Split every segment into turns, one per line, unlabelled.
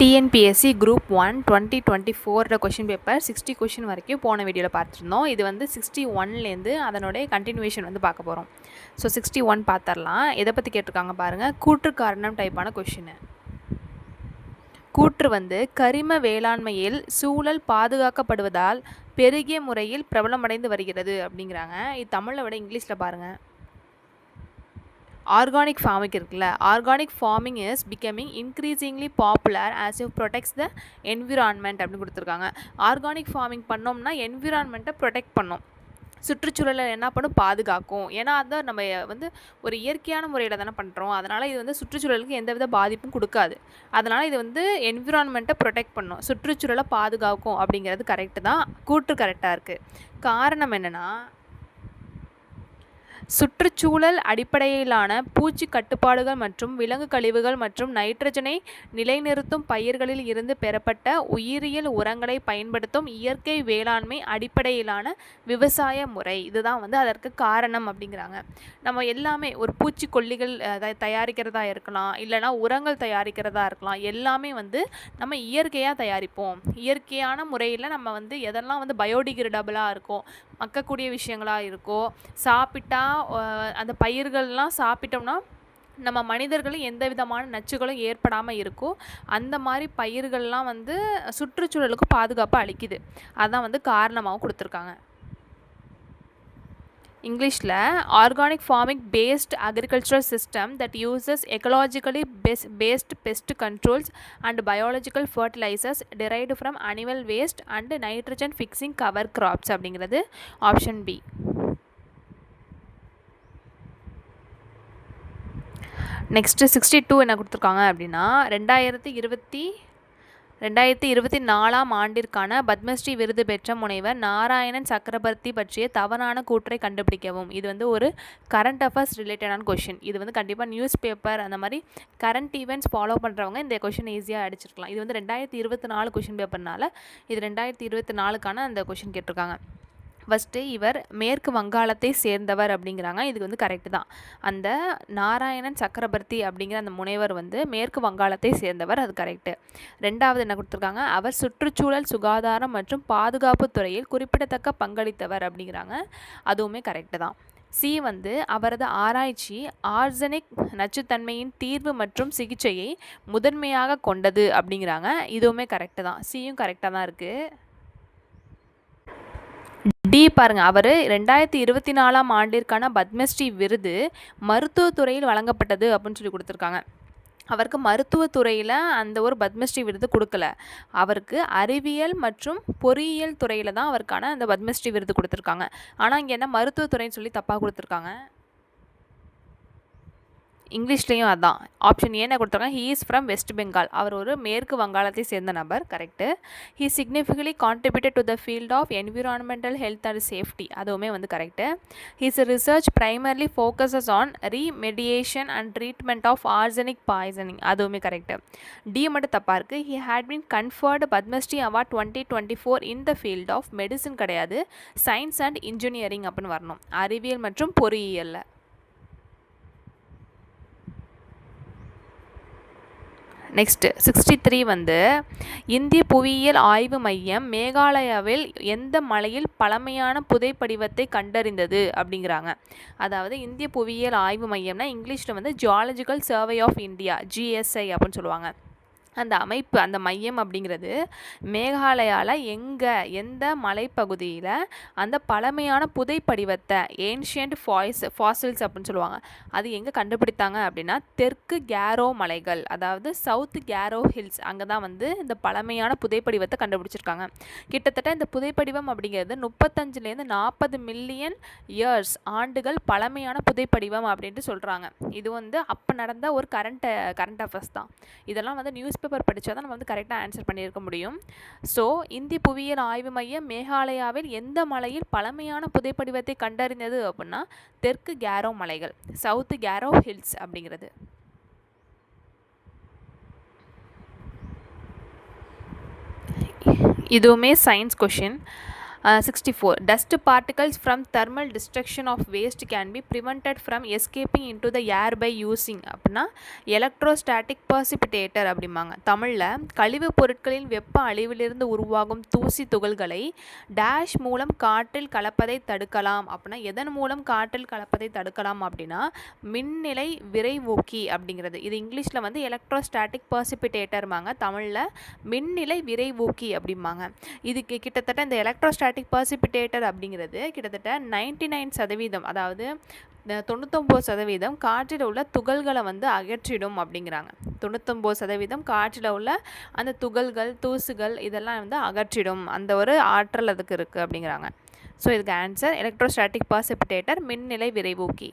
TNPSC group 1 2024 question paper 60 question வரைக்கும் போன வீடியோவில் பார்த்துருந்தோம். இது வந்து 61லேருந்து அதனுடைய கண்டினியூஷன் வந்து பார்க்க போகிறோம். ஸோ 61 பார்த்துடலாம். எதை பற்றி கேட்டிருக்காங்க பாருங்கள். கூற்று காரணம் டைப்பான கொஷின். கூற்று வந்து கரிம வேளாண்மையில் சூழல் பாதுகாக்கப்படுவதால் பெருகிய முறையில் பிரபலமடைந்து வருகிறது அப்படிங்கிறாங்க. இது தமிழை விட இங்கிலீஷில் பாருங்கள். ஆர்கானிக் ஃபார்மிங் இருக்குல்ல, organic farming is becoming increasingly popular as it protects the environment அப்படின்னு கொடுத்துருக்காங்க. ஆர்கானிக் ஃபார்மிங் பண்ணோம்னா என்விரான்மெண்ட்டை ப்ரொடெக்ட் பண்ணோம், சுற்றுச்சூழலை என்ன பண்ணும், பாதுகாக்கும். ஏன்னா அதான் நம்ம வந்து ஒரு இயற்கையான முறையில் தானே பண்ணுறோம். அதனால் இது வந்து சுற்றுச்சூழலுக்கு எந்தவித பாதிப்பும் கொடுக்காது. அதனால் இது வந்து என்விரான்மெண்ட்டை ப்ரொடெக்ட் பண்ணும், சுற்றுச்சூழலை பாதுகாக்கும் அப்படிங்கிறது கரெக்டு தான். கூற்று கரெக்டாக இருக்குது. காரணம் என்னென்னா, சுற்றுச்சூழல் அடிப்படையிலான பூச்சி கட்டுப்பாடுகள் மற்றும் விலங்கு கழிவுகள் மற்றும் நைட்ரஜனை நிலைநிறுத்தும் பயிர்களில் இருந்து பெறப்பட்ட உயிரியல் உரங்களை பயன்படுத்தும் இயற்கை வேளாண்மை அடிப்படையிலான விவசாய முறை இதுதான் வந்து அதற்கு காரணம் அப்படிங்கிறாங்க. நம்ம எல்லாமே ஒரு பூச்சிக்கொல்லிகள் தயாரிக்கிறதா இருக்கலாம், இல்லைனா உரங்கள் தயாரிக்கிறதா இருக்கலாம், எல்லாமே வந்து நம்ம இயற்கையாக தயாரிப்போம். இயற்கையான முறையில் நம்ம வந்து எதெல்லாம் வந்து பயோடிகிரேடபிளாக இருக்கும், மக்கக்கூடிய விஷயங்களாக இருக்கோ, சாப்பிட்டா அந்த பயிர்கள்லாம் சாப்பிட்டோம்னா நம்ம மனிதர்களும் எந்த விதமான நச்சுகளும் ஏற்படாமல் இருக்கும். அந்த மாதிரி பயிர்கள்லாம் வந்து சுற்றுச்சூழலுக்கு பாதுகாப்பு அளிக்குது. அதான் வந்து காரணமாகவும் கொடுத்துருக்காங்க. இங்கிலீஷில் organic farming based agricultural system that uses ecologically based pest controls and biological fertilisers derived from animal waste and nitrogen fixing cover crops அப்படிங்கிறது ஆப்ஷன் பி. நெக்ஸ்ட்டு 62 என்ன கொடுத்துருக்காங்க அப்படின்னா, 2024 ஆண்டிற்கான பத்மஸ்ரீ விருது பெற்ற முனைவர் நாராயணன் சக்கரவர்த்தி பற்றிய தவறான கூற்றை கண்டுபிடிக்கவும். இது வந்து ஒரு கரண்ட் அஃபேர்ஸ் ரிலேட்டடான கொஷின். இது வந்து கண்டிப்பாக நியூஸ் பேப்பர் அந்த மாதிரி கரண்ட் ஈவெண்ட்ஸ் ஃபாலோ பண்ணுறவங்க இந்த கொஷின் ஈஸியாக அடிச்சிருக்கலாம். இது வந்து 2024 கொஷின் பேப்பர்னால இது 2024க்கான அந்த கொஷின் கேட்டிருக்காங்க. ஃபஸ்ட்டு இவர் மேற்கு வங்காளத்தை சேர்ந்தவர் அப்படிங்கிறாங்க. இதுக்கு வந்து கரெக்டு தான். அந்த நாராயணன் சக்கரவர்த்தி அப்படிங்கிற அந்த முனைவர் வந்து மேற்கு வங்காளத்தை சேர்ந்தவர், அது கரெக்டு. ரெண்டாவது என்ன கொடுத்துருக்காங்க, அவர் சுற்றுச்சூழல் சுகாதாரம் மற்றும் பாதுகாப்பு துறையில் குறிப்பிடத்தக்க பங்களித்தவர் அப்படிங்கிறாங்க. அதுவுமே கரெக்டு தான். சி வந்து அவரது ஆராய்ச்சி ஆர்சனிக் நச்சுத்தன்மையின் தீர்வு மற்றும் சிகிச்சையை முதன்மையாக கொண்டது அப்படிங்கிறாங்க. இதுவுமே கரெக்டு தான். சியும் கரெக்டாக தான் இருக்குது. டி பாருங்கள், அவர் 2024 ஆண்டிற்கான பத்மஸ்ரீ விருது மருத்துவத்துறையில் வழங்கப்பட்டது அப்படின்னு சொல்லி கொடுத்துருக்காங்க. அவருக்கு மருத்துவத்துறையில் அந்த ஒரு பத்மஸ்ரீ விருது கொடுக்கல, அவருக்கு அறிவியல் மற்றும் பொறியியல் துறையில் தான் அவருக்கான அந்த பத்மஸ்ரீ விருது கொடுத்துருக்காங்க. ஆனால் இங்கே என்ன மருத்துவத்துறைன்னு சொல்லி தப்பாக கொடுத்துருக்காங்க. இங்கிலீஷ்லேயும் அதான். ஆப்ஷன் ஏன்னு கொடுத்துருக்காங்க. He is from West Bengal. அவர் ஒரு மேற்கு வங்காளத்தை சேர்ந்த நபர், correct. He significantly contributed to the field of environmental health and safety, அதுவுமே வந்து correct. His research primarily focuses on remediation and treatment of arsenic poisoning, அதுவுமே கரெக்டு. டி மட்டும் தப்பாக இருக்குது. He had been conferred Padma Shri award 2024 in the field of medicine கிடையாது, science and engineering அப்படின்னு வரணும், அறிவியல் மற்றும் பொறியியலில். நெக்ஸ்ட்டு 63 வந்து இந்திய புவியியல் ஆய்வு மையம் மேகாலயாவில் எந்த மலையில் பழமையான புதைப்படிவத்தை கண்டறிந்தது அப்படிங்கிறாங்க. அதாவது இந்திய புவியியல் ஆய்வு மையம்னா இங்கிலீஷில் வந்து geological survey of India, GSI அப்படின்னு சொல்லுவாங்க. அந்த அமைப்பு, அந்த மையம் அப்படிங்கிறது மேகாலயாவில் எந்த மலைப்பகுதியில் அந்த பழமையான புதைப்படிவத்தை, ஏன்ஷியன்ட் ஃபாசில்ஸ் அப்படின்னு சொல்லுவாங்க, அது எங்கே கண்டுபிடித்தாங்க அப்படின்னா தெற்கு கேரோ மலைகள், அதாவது சவுத் கேரோ ஹில்ஸ், அங்கே தான் வந்து இந்த பழமையான புதைப்படிவத்தை கண்டுபிடிச்சிருக்காங்க. கிட்டத்தட்ட இந்த புதைப்படிவம் அப்படிங்கிறது 35லேருந்து 40 மில்லியன் இயர்ஸ் ஆண்டுகள் பழமையான புதைப்படிவம் அப்படின்ட்டு சொல்கிறாங்க. இது வந்து அப்போ நடந்த ஒரு கரண்ட் அஃபேர்ஸ் தான். இதெல்லாம் வந்து நியூஸ் பேப்பர் படித்தா தான் நம்ம வந்து கரெக்டாக ஆன்சர் பண்ணியிருக்க முடியும். ஸோ இந்திய புவியியல் ஆய்வு மையம் மேகாலயாவில் எந்த மலையில் பழமையான புதைப்படிவத்தை கண்டறிந்தது அப்படின்னா தெற்கு கேரோ மலைகள், சவுத் கேரோ ஹில்ஸ் அப்படிங்கிறது. இதுவுமே science question. 64. Dust particles from thermal destruction of waste can be prevented from escaping into the air by using அப்படின்னா எலக்ட்ரோஸ்டாட்டிக் பர்சிபிடேட்டர் அப்படிம்பாங்க. தமிழில் கழிவுப் பொருட்களின் வெப்ப அழிவிலிருந்து உருவாகும் தூசி துகள்களை டேஷ் மூலம் காற்றில் கலப்பதை தடுக்கலாம். அப்படின்னா எதன் மூலம் காற்றில் கலப்பதை தடுக்கலாம் அப்படின்னா மின்னிலை விரைவூக்கி அப்படிங்கிறது. இது இங்கிலீஷில் வந்து எலக்ட்ரோஸ்டாட்டிக் பர்சிபிடேட்டர்மாங்க, தமிழில் மின்னிலை விரைவூக்கி அப்படிம்பாங்க. இதுக்கு கிட்டத்தட்ட இந்த எலக்ட்ரோஸ்டாட்டிக் பர்சிபிடேட்டர் அப்படிங்கிறது கிட்டத்தட்ட 99%, அதாவது 99% காற்றில் உள்ள துகள்களை வந்து அகற்றிடும் அப்படிங்கிறாங்க. 99% காற்றில் உள்ள அந்த துகள்கள் தூசுகள் இதெல்லாம் வந்து அகற்றிடும், அந்த ஒரு ஆற்றல் அதுக்கு இருக்குது அப்படிங்கிறாங்க. ஸோ இதுக்கு ஆன்சர் எலக்ட்ரோஸ்டாட்டிக் பர்சிபிடேட்டர், மின்னிலை விரைவூக்கி.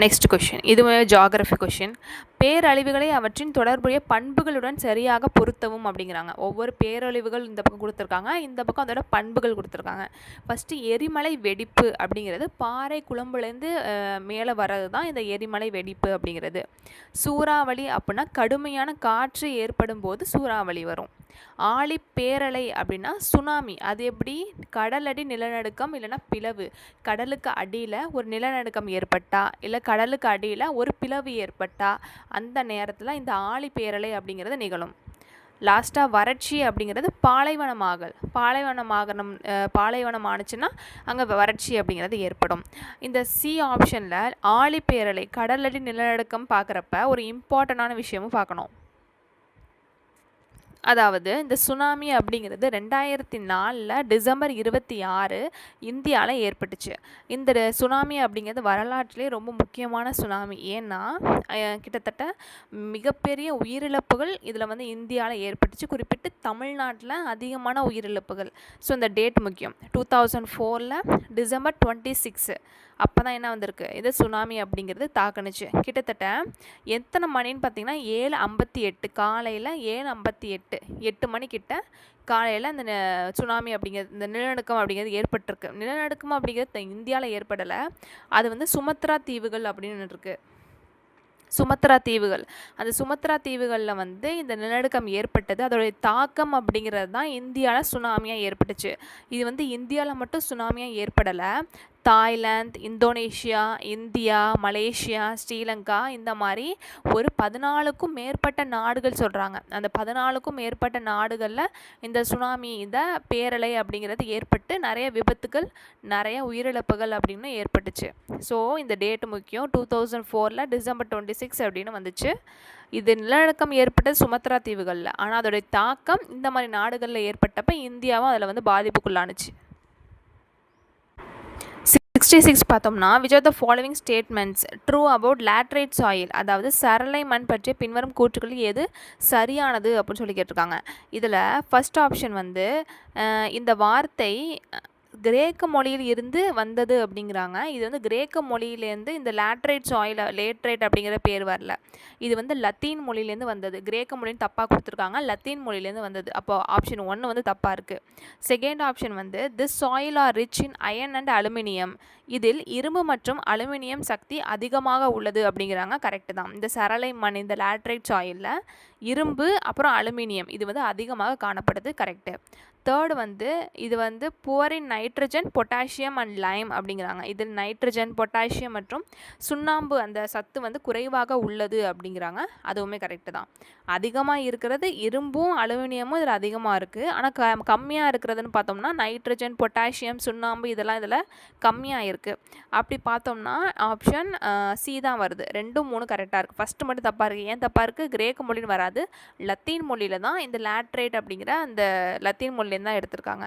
நெக்ஸ்ட் கொஷின், இதுவே ஜியாகிரஃபி கொஷின். பேரழிவுகளை அவற்றின் தொடர்புடைய பண்புகளுடன் சரியாக பொருத்தவும் அப்படிங்கிறாங்க. ஒவ்வொரு பேரழிவுகள் இந்த பக்கம் கொடுத்துருக்காங்க, இந்த பக்கம் அதோட பண்புகள் கொடுத்துருக்காங்க. ஃபஸ்ட்டு எரிமலை வெடிப்பு அப்படிங்கிறது பாறை குழம்புலேருந்து மேலே வர்றது தான் இந்த எரிமலை வெடிப்பு அப்படிங்கிறது. சூறாவளி அப்படின்னா கடுமையான காற்று ஏற்படும் போது சூறாவளி வரும். ஆழி பேரலை அப்படின்னா சுனாமி. அது எப்படி? கடலடி நிலநடுக்கம் இல்லைன்னா பிளவு. கடலுக்கு அடியில் ஒரு நிலநடுக்கம் ஏற்பட்டா இல்லை கடலுக்கு அடியில் ஒரு பிளவு ஏற்பட்டா அந்த நேரத்தில் இந்த ஆழி பேரலை அப்படிங்கிறது நிகழும். லாஸ்ட்டாக வறட்சி அப்படிங்கிறது பாலைவனம் ஆணுச்சுன்னா அங்கே வறட்சி அப்படிங்கிறது ஏற்படும். இந்த சி ஆப்ஷனில் ஆழி பேரலை கடலடி நிலநடுக்கம் பார்க்குறப்ப ஒரு இம்பார்ட்டண்டான விஷயமும் பார்க்கணும். அதாவது இந்த சுனாமி அப்படிங்கிறது 2004 டிசம்பர் 26 இந்தியாவில் ஏற்பட்டுச்சு. இந்த சுனாமி அப்படிங்கிறது வரலாற்றிலே ரொம்ப முக்கியமான சுனாமி. ஏன்னா கிட்டத்தட்ட மிகப்பெரிய உயிரிழப்புகள் இதில் வந்து இந்தியாவில் ஏற்பட்டுச்சு. குறிப்பிட்டு தமிழ்நாட்டில் அதிகமான உயிரிழப்புகள். ஸோ இந்த டேட் முக்கியம். 2004 டிசம்பர் 26 அப்போ தான் என்ன வந்திருக்கு, இது சுனாமி அப்படிங்கிறது தாக்குனுச்சு. கிட்டத்தட்ட எத்தனை மணின்னு பார்த்தீங்கன்னா 7:58 காலையில் 7:58 8 மணிக்கிட்ட காலையில் அந்த சுனாமி அப்படிங்கிறது, இந்த நிலநடுக்கம் அப்படிங்கிறது ஏற்பட்டிருக்கு. நிலநடுக்கம் அப்படிங்கிறது இந்தியாவில் ஏற்படலை, அது வந்து சுமத்ரா தீவுகள் அப்படின்னு இருக்குது. சுமத்ரா தீவுகள், அந்த சுமத்ரா தீவுகளில் வந்து இந்த நிலநடுக்கம் ஏற்பட்டது. அதோடைய தாக்கம் அப்படிங்கிறது தான் இந்தியாவில் சுனாமியாக ஏற்பட்டுச்சு. இது வந்து இந்தியாவில் மட்டும் சுனாமியாக ஏற்படலை, Thailand, Indonesia, India, Malaysia, Sri Lanka இந்த மாதிரி ஒரு 14க்கும் மேற்பட்ட நாடுகள் சொல்கிறாங்க. அந்த 14க்கும் மேற்பட்ட நாடுகளில் இந்த சுனாமி, இந்த பேரலை அப்படிங்கிறது ஏற்பட்டு நிறைய விபத்துகள், நிறைய உயிரிழப்புகள் அப்படின்னு ஏற்பட்டுச்சு. ஸோ இந்த டேட்டு முக்கியம். 2004 டிசம்பர் 26 அப்படின்னு வந்துச்சு. இது நிலநடுக்கம் ஏற்பட்ட சுமத்ரா தீவுகளில், ஆனால் அதோடைய தாக்கம் இந்த மாதிரி நாடுகளில் ஏற்பட்டப்போ இந்தியாவும் அதில் வந்து பாதிப்புக்குள்ளானுச்சு. 66 பார்த்தோம்னா, which are the following statements true about laterite soil, அதாவது சரளை மண் பற்றிய பின்வரும் கூற்றுகளில் எது சரியானது அப்படின்னு சொல்லி கேட்டிருக்காங்க. இதில் ஃபர்ஸ்ட் ஆப்ஷன் வந்து இந்த வார்த்தை கிரேக்க மொழியில் இருந்து வந்தது அப்படிங்கிறாங்க. இது வந்து கிரேக்க மொழியிலேருந்து இந்த லேட்ரைட் அப்படிங்கிற பேர் வரல, இது வந்து லத்தீன் மொழியிலேருந்து வந்தது. கிரேக்க மொழின்னு தப்பாக கொடுத்துருக்காங்க, லத்தீன் மொழியிலேருந்து வந்தது. அப்போ ஆப்ஷன் 1 வந்து தப்பாக இருக்குது. செகண்ட் ஆப்ஷன் வந்து this soil are rich in iron and aluminium, இதில் இரும்பு மற்றும் அலுமினியம் சக்தி அதிகமாக உள்ளது அப்படிங்கிறாங்க. கரெக்டு தான். இந்த சரளை மண், இந்த லேட்ரைட் சாயிலில் இரும்பு அப்புறம் அலுமினியம் இது வந்து அதிகமாக காணப்படுது. கரெக்டு. தேர்டு வந்து இது வந்து poor in nitrogen, potassium and Lime அப்படிங்கிறாங்க. இதில் நைட்ரஜன், பொட்டாசியம் மற்றும் சுண்ணாம்பு அந்த சத்து வந்து குறைவாக உள்ளது அப்படிங்கிறாங்க. அதுவுமே கரெக்டு தான். அதிகமாக இருக்கிறது இரும்பும் அலுமினியமும் இதில் அதிகமாக இருக்குது. ஆனால் கம்மியாக இருக்கிறதுன்னு பார்த்தோம்னா நைட்ரஜன், பொட்டாசியம், சுண்ணாம்பு இதெல்லாம் இதில் கம்மியாக இருக்குது. அப்படி பார்த்தோம்னா ஆப்ஷன் சி தான் வருது. 2, 3 கரெக்டாக இருக்குது. ஃபஸ்ட்டு மட்டும் தப்பாக இருக்குது. ஏன் தப்பாக இருக்குது? கிரேக்க மொழின்னு வராது, லத்தீன் மொழியில் தான் இந்த லேட்ரைட் அப்படிங்கிற அந்த லத்தீன் மொழியிலேருந்து தான் எடுத்திருக்காங்க.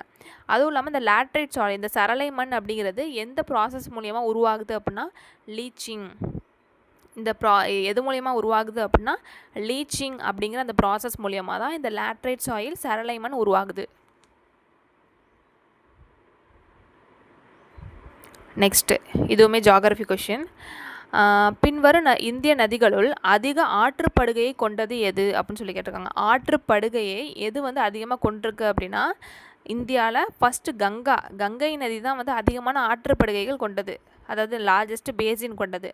அதுவும் இல்லாமல் இந்த லேட்ரைட் சாயில், இந்த சரளை மண் அப்படிங்கிறது எந்த ப்ராசஸ் மூலியமாக உருவாகுது அப்படின்னா லீச்சிங். இந்த எது மூலியமாக உருவாகுது அப்படின்னா லீச்சிங் அப்படிங்கிற அந்த ப்ராசஸ் மூலியமாக தான் இந்த லேட்ரைட் சாயில், சரளை மண் உருவாகுது. நெக்ஸ்ட்டு இதுவுமே ஜியாகிரஃபி கொஷின். பின்வரும் இந்திய நதிகளுள் அதிக ஆற்றுப்படுகையை கொண்டது எது அப்படின்னு சொல்லி கேட்டிருக்காங்க. ஆற்றுப்படுகையை எது வந்து அதிகமாக கொண்டிருக்கு அப்படின்னா இந்தியாவில் ஃபஸ்ட்டு கங்கை நதி தான் வந்து அதிகமான ஆற்றுப்படுகைகள் கொண்டது. அதாவது லார்ஜஸ்ட் பேசின் கொண்டது.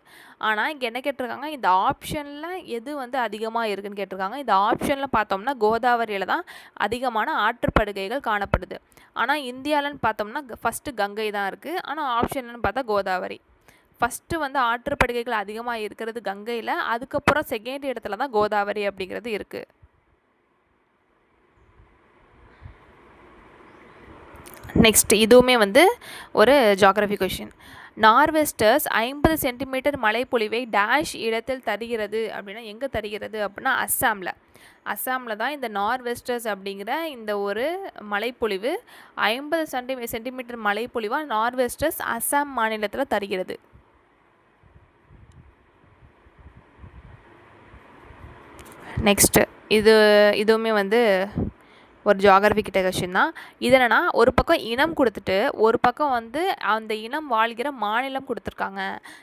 ஆனால் இங்கே என்ன கேட்டிருக்காங்க, இந்த ஆப்ஷனில் எது வந்து அதிகமாக இருக்குன்னு கேட்டிருக்காங்க. இந்த ஆப்ஷனில் பார்த்தோம்னா கோதாவரியில் தான் அதிகமான ஆற்றுப்படுகைகள் காணப்படுது. ஆனால் இந்தியாவில்னு பார்த்தோம்னா ஃபஸ்ட்டு கங்கை தான் இருக்குது. ஆனால் ஆப்ஷன்லன்னு பார்த்தா கோதாவரி. ஃபஸ்ட்டு வந்து ஆற்றுப்படுகைகள் அதிகமாக இருக்கிறது கங்கையில், அதுக்கப்புறம் செகண்ட் இடத்துல தான் கோதாவரி அப்படிங்கிறது இருக்குது. நெக்ஸ்ட் இதுவுமே வந்து ஒரு ஜியாகிரபி கொஷின். நார்வெஸ்டர்ஸ் 50 சென்டிமீட்டர் மழைப்பொழிவை டேஷ் இடத்தில் தருகிறது அப்படின்னா எங்கே தருகிறது அப்படின்னா அஸ்ஸாமில் தான் இந்த நார்வெஸ்டர்ஸ் அப்படிங்கிற இந்த ஒரு மழைப்பொழிவு 50 சென்டிமீட்டர் மழைப்பொழிவாக நார்வெஸ்டர்ஸ் அஸ்ஸாம் மாநிலத்தில் தருகிறது. நெக்ஸ்ட்டு இதுவுமே வந்து ஒரு ஜியாகிரபி கிட்ட கொஷின் தான். இது என்னென்னா, ஒரு பக்கம் இனம் கொடுத்துட்டு ஒரு பக்கம் வந்து அந்த இனம் வாழ்கிற மாநிலம் கொடுத்துருக்காங்க.